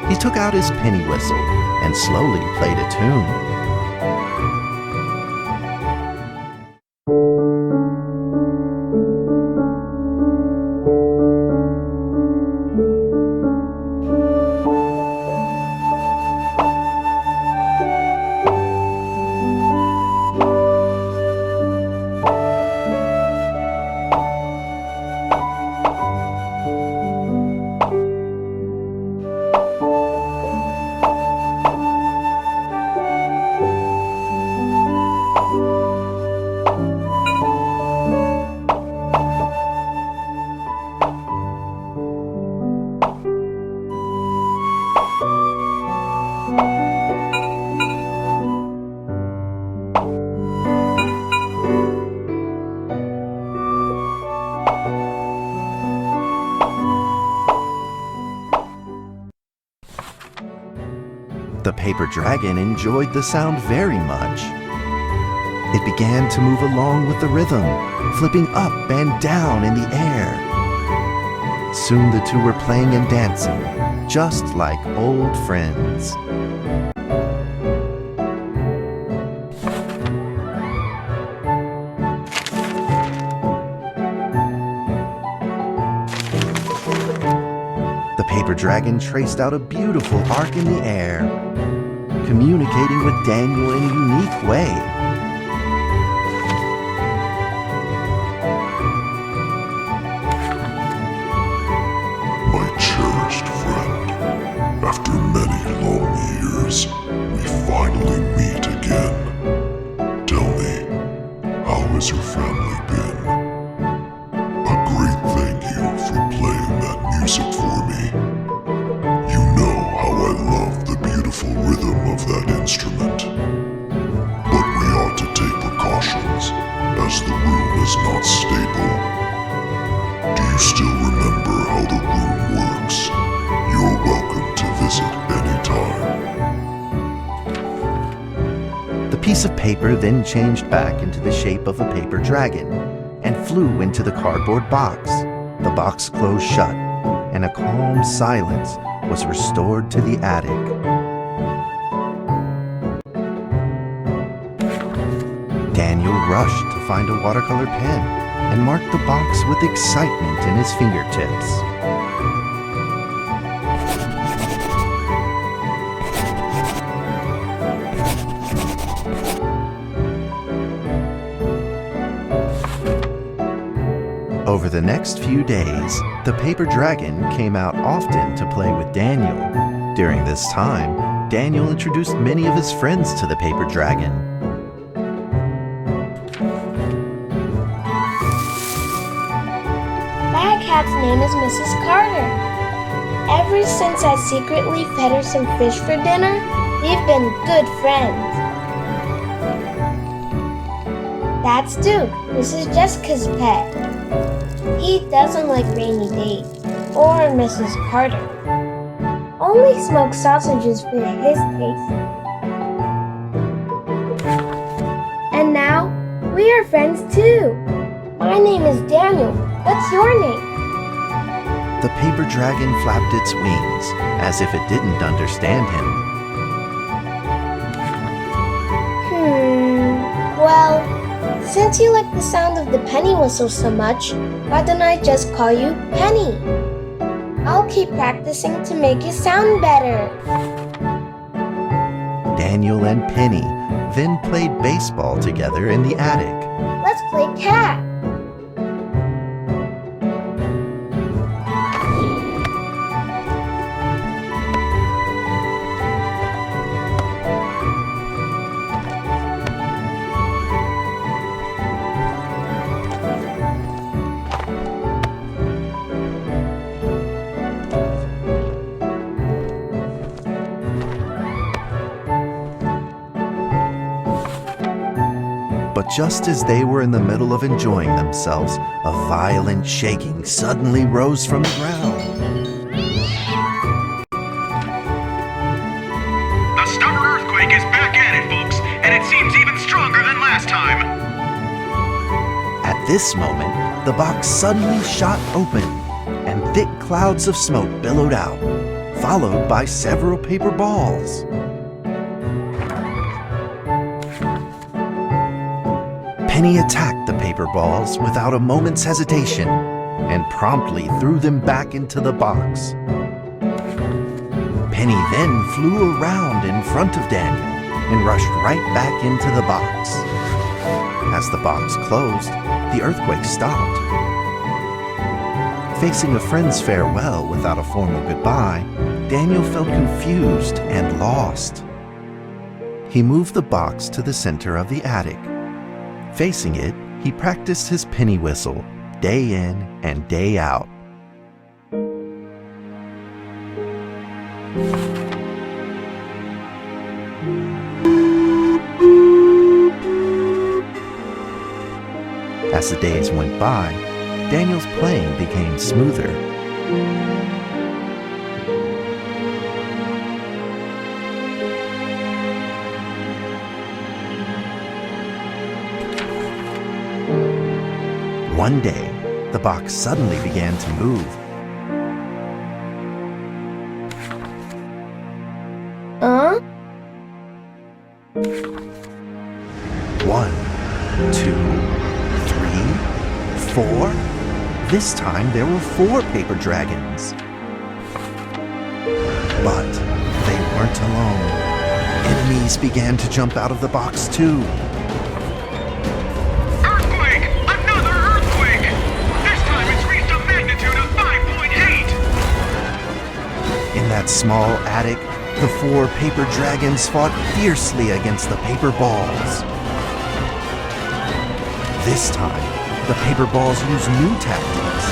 He took out his penny whistle and slowly played a tune. paper dragon enjoyed the sound very much. It began to move along with the rhythm, flipping up and down in the air. Soon the two were playing and dancing, just like old friends. The paper dragon traced out a beautiful arc in the air, communicating with Daniel in a unique way. My cherished friend, after many long years, we finally meet again. Tell me, how has your family been? A great thank you for playing that music for me. You know how I love the beautiful rhythm of that instrument. But we ought to take precautions, as the room is not stable. Do you still remember how the room works? You're welcome to visit anytime. The piece of paper then changed back into the shape of a paper dragon and flew into the cardboard box. The box closed shut, and a calm silence was restored to the attic. Daniel rushed to find a watercolor pen and marked the box with excitement in his fingertips. Over the next few days, the paper dragon came out often to play with Daniel. During this time, Daniel introduced many of his friends to the paper dragon. That cat's name is Mrs. Carter. Ever since I secretly fed her some fish for dinner, we've been good friends. That's Duke, Mrs. Jessica's pet. He doesn't like rainy days or Mrs. Carter. Only smoked sausages fit his taste. And now, we are friends too. My name is Daniel. What's your name? The paper dragon flapped its wings as if it didn't understand him. Well, since you like the sound of the penny whistle so much, why don't I just call you Penny? I'll keep practicing to make you sound better. Daniel and Penny then played baseball together in the attic. Let's play cat. But just as they were in the middle of enjoying themselves, a violent shaking suddenly rose from the ground. A stubborn earthquake is back at it, folks, and it seems even stronger than last time. At this moment, the box suddenly shot open, and thick clouds of smoke billowed out, followed by several paper balls. Penny attacked the paper balls without a moment's hesitation and promptly threw them back into the box. Penny then flew around in front of Daniel and rushed right back into the box. As the box closed, the earthquake stopped. Facing a friend's farewell without a formal goodbye, Daniel felt confused and lost. He moved the box to the center of the attic. Facing it, he practiced his penny whistle, day in and day out. As the days went by, Daniel's playing became smoother. One day, the box suddenly began to move. Huh? 1, 2, 3, 4. This time there were 4 paper dragons. But they weren't alone. Enemies began to jump out of the box too. Earthquake! Another earthquake! This time it's reached a magnitude of 5.8! In that small attic, the 4 paper dragons fought fiercely against the paper balls. This time, the paper balls used new tactics.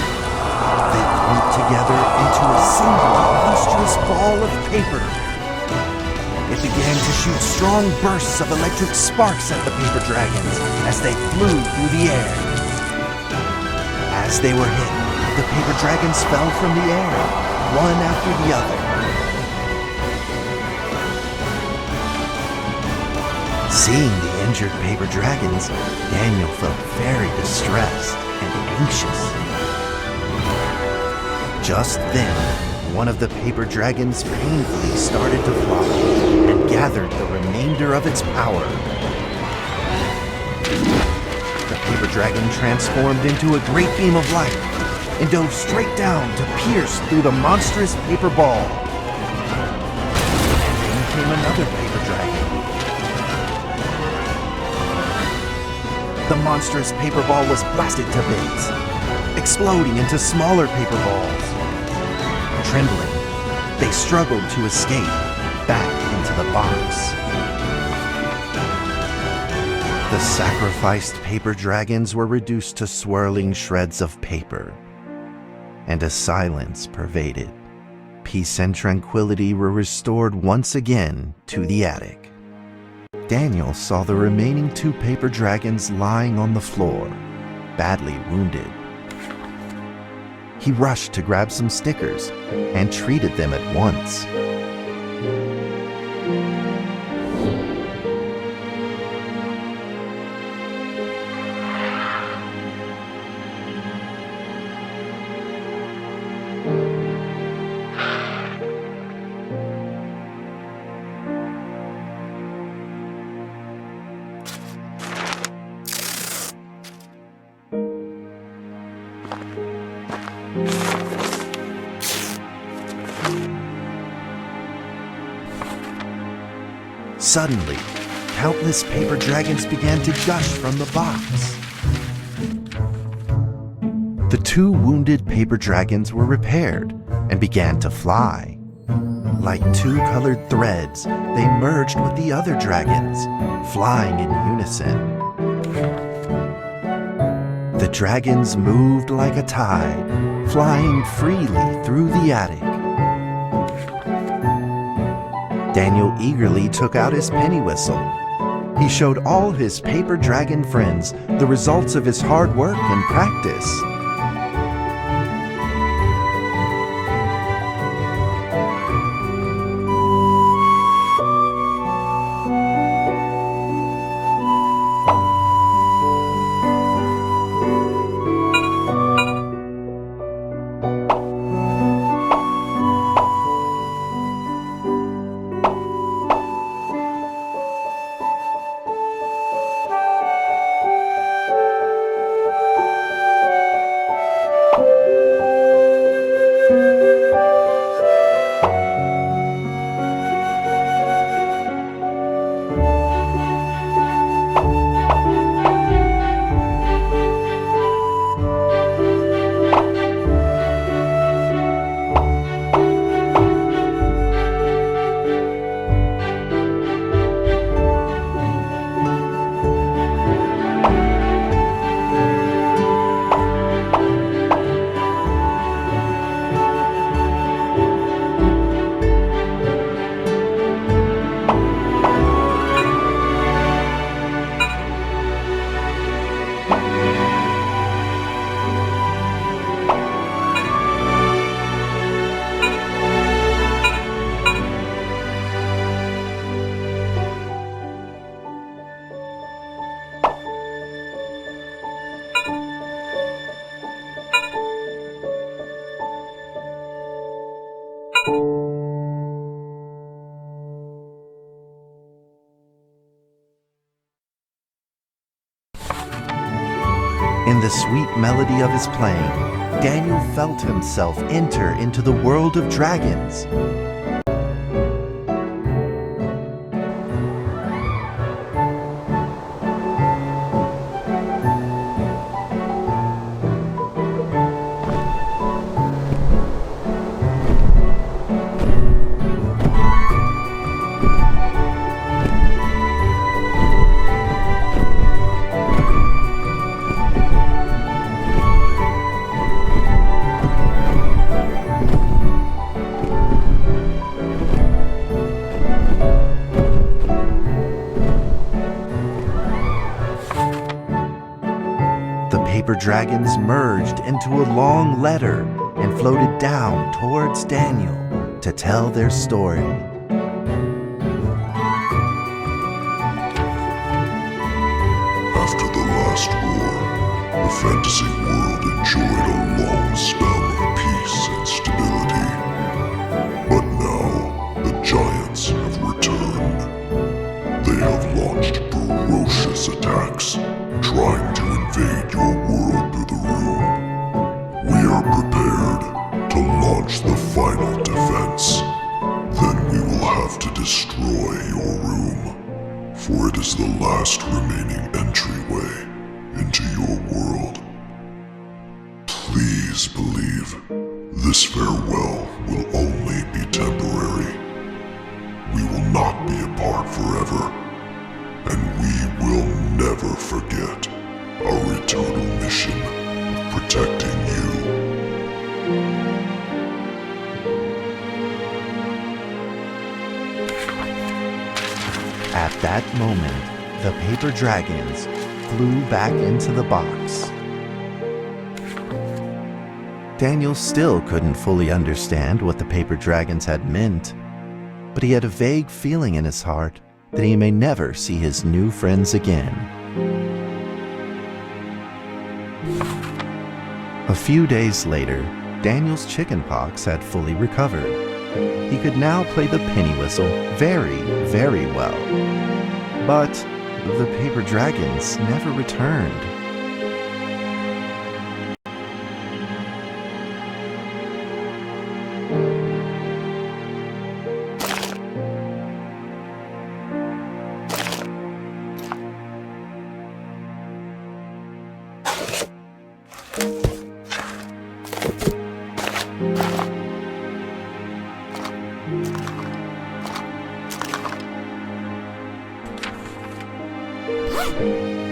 They clumped together into a single monstrous ball of paper. It began to shoot strong bursts of electric sparks at the paper dragons as they flew through the air. As they were hit, the paper dragons fell from the air, one after the other. Seeing the injured paper dragons, Daniel felt very distressed and anxious. Just then, one of the paper dragons painfully started to fly and gathered the remainder of its power. The paper dragon transformed into a great beam of light and dove straight down to pierce through the monstrous paper ball. And then came another paper dragon. The monstrous paper ball was blasted to bits, exploding into smaller paper balls. Trembling, they struggled to escape back into the box. The sacrificed paper dragons were reduced to swirling shreds of paper, and a silence pervaded. Peace and tranquility were restored once again to the attic. Daniel saw the remaining 2 paper dragons lying on the floor, badly wounded. He rushed to grab some stickers and treated them at once. Suddenly, countless paper dragons began to gush from the box. The 2 wounded paper dragons were repaired and began to fly. Like 2 colored threads, they merged with the other dragons, flying in unison. The dragons moved like a tide, flying freely through the attic. Daniel eagerly took out his penny whistle. He showed all his paper dragon friends the results of his hard work and practice. In the sweet melody of his playing, Daniel felt himself enter into the world of dragons. Paper dragons merged into a long letter and floated down towards Daniel to tell their story. After the last war, the fantasy world enjoyed a long spell of peace and stability. But now, the giants have returned. They have launched ferocious attacks, trying to invade your world through the room. We are prepared to launch the final defense. Then we will have to destroy your room, for it is the last remaining entryway into your world. Please believe this farewell will only be temporary. We will not be apart forever, and we will never forget our eternal mission of protecting you. At that moment, the paper dragons flew back into the box. Daniel still couldn't fully understand what the paper dragons had meant, but he had a vague feeling in his heart that he may never see his new friends again. A few days later, Daniel's chickenpox had fully recovered. He could now play the penny whistle very, very well. But the paper dragons never returned.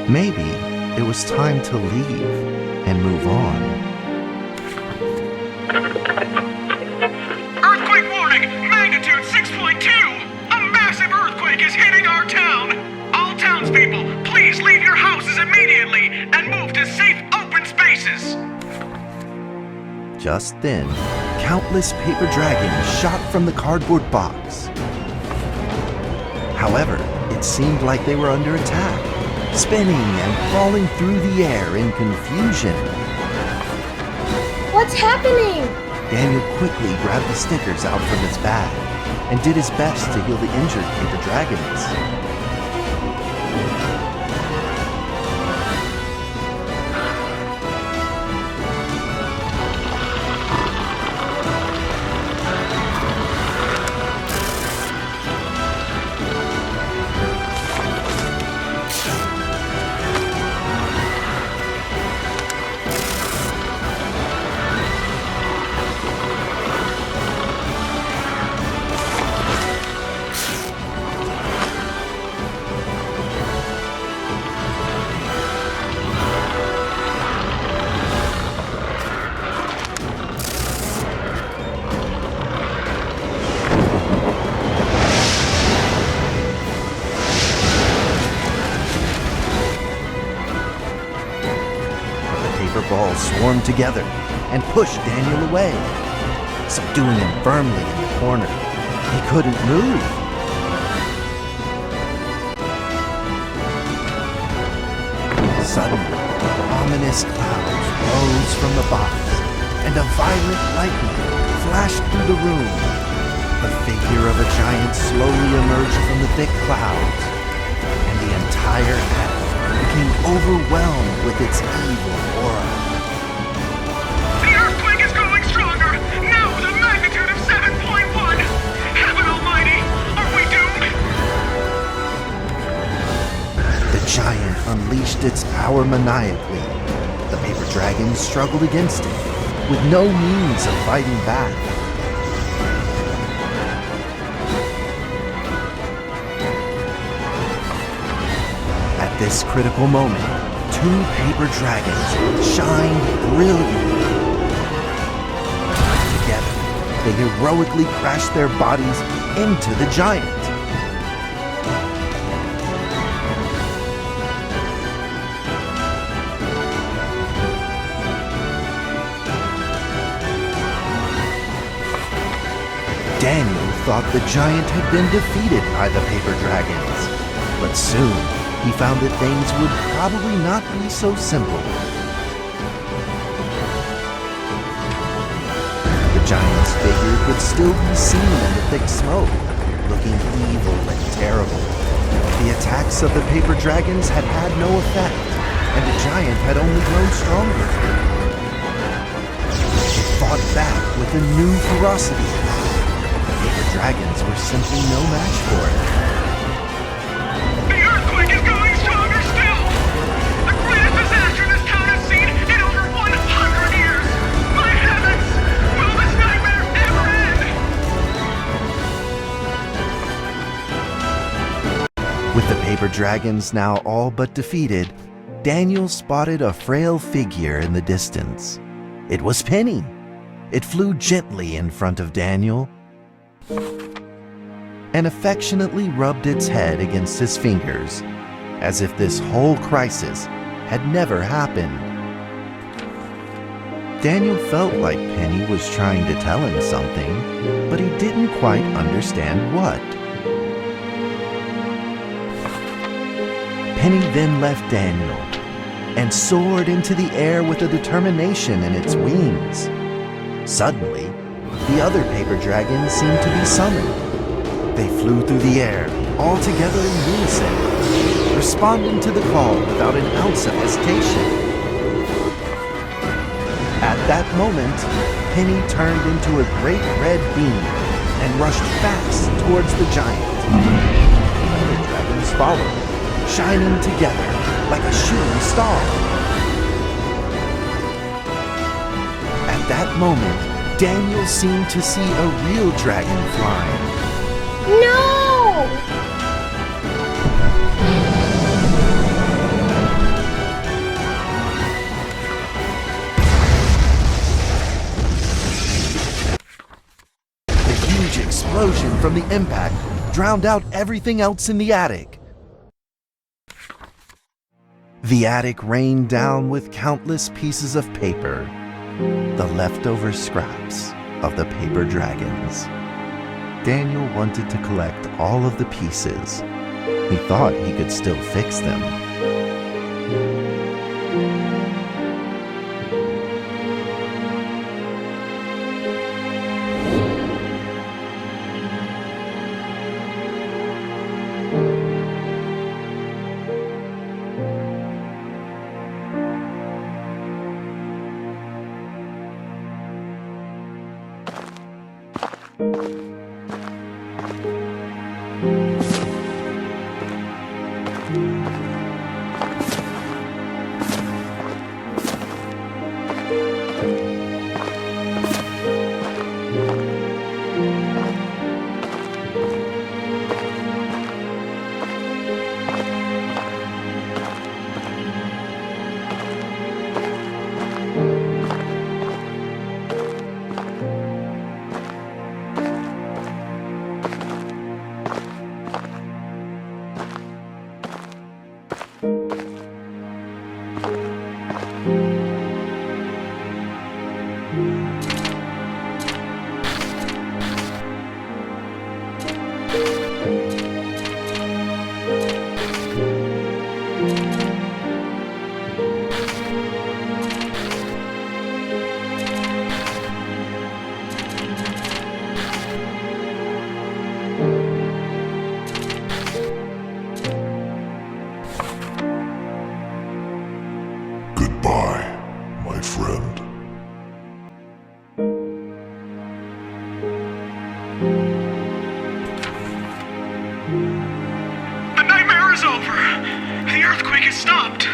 Maybe it was time to leave and move on. Earthquake warning! Magnitude 6.2! A massive earthquake is hitting our town! All townspeople, please leave your houses immediately and move to safe open spaces! Just then, countless paper dragons shot from the cardboard box. However, it seemed like they were under attack, spinning and falling through the air in confusion. What's happening? Daniel quickly grabbed the stickers out from his bag and did his best to heal the injured paper dragons. Balls swarmed together and pushed Daniel away, subduing him firmly in the corner. He couldn't move. Suddenly, ominous clouds rose from the box, and a violent lightning flashed through the room. The figure of a giant slowly emerged from the thick clouds, and the entire attic became overwhelmed with its evil used its power maniacally. The paper dragon struggled against it, with no means of fighting back. At this critical moment, two paper dragons shined brilliantly. Together, they heroically crashed their bodies into the giant. Daniel thought the giant had been defeated by the paper dragons, but soon he found that things would probably not be so simple. The giant's figure could still be seen in the thick smoke, looking evil and terrible. The attacks of the paper dragons had had no effect, and the giant had only grown stronger. It fought back with a new ferocity. The paper dragons were simply no match for it. The earthquake is growing stronger still! The greatest disaster this town has seen in over 100 years! My heavens! Will this nightmare ever end? With the paper dragons now all but defeated, Daniel spotted a frail figure in the distance. It was Penny. It flew gently in front of Daniel and affectionately rubbed its head against his fingers, as if this whole crisis had never happened. Daniel felt like Penny was trying to tell him something, but he didn't quite understand what. Penny then left Daniel and soared into the air with a determination in its wings. Suddenly, the other paper dragons seemed to be summoned. They flew through the air, all together in unison, responding to the call without an ounce of hesitation. At that moment, Penny turned into a great red beam and rushed fast towards the giant. The other dragons followed, shining together like a shooting star. At that moment, Daniel seemed to see a real dragon flying. No! The huge explosion from the impact drowned out everything else in the attic. The attic rained down with countless pieces of paper, the leftover scraps of the paper dragons. Daniel wanted to collect all of the pieces. He thought he could still fix them. The nightmare is over. The earthquake has stopped.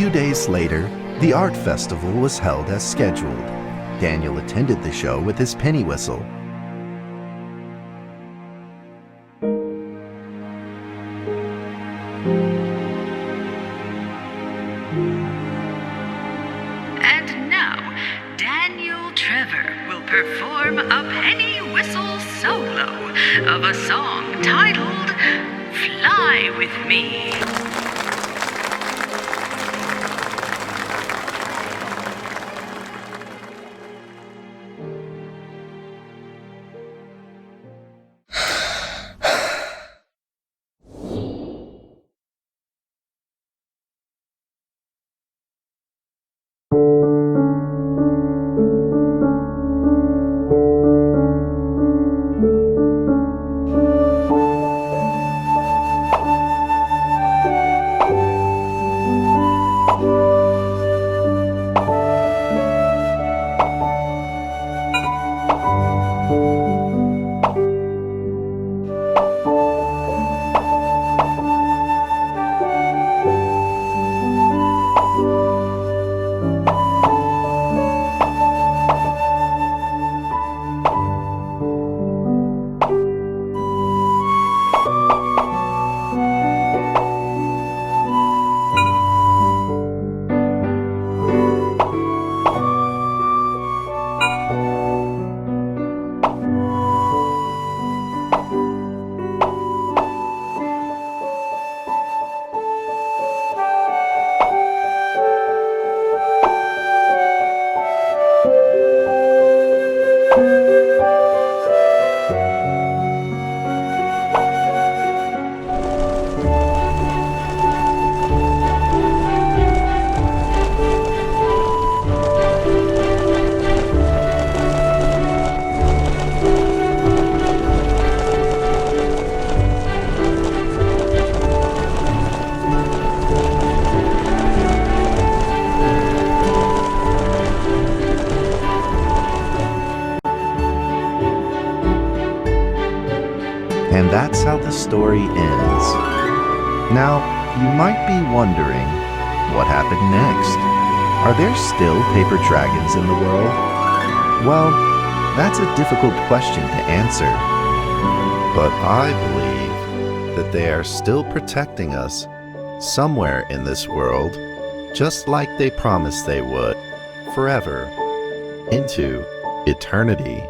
few days later, the art festival was held as scheduled. Daniel attended the show with his penny whistle. And now, Daniel Trevor will perform a penny whistle solo of a song titled Fly With Me. And that's how the story ends. Now, you might be wondering, what happened next? Are there still paper dragons in the world? Well, that's a difficult question to answer. But I believe that they are still protecting us somewhere in this world, just like they promised they would, forever, into eternity.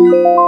You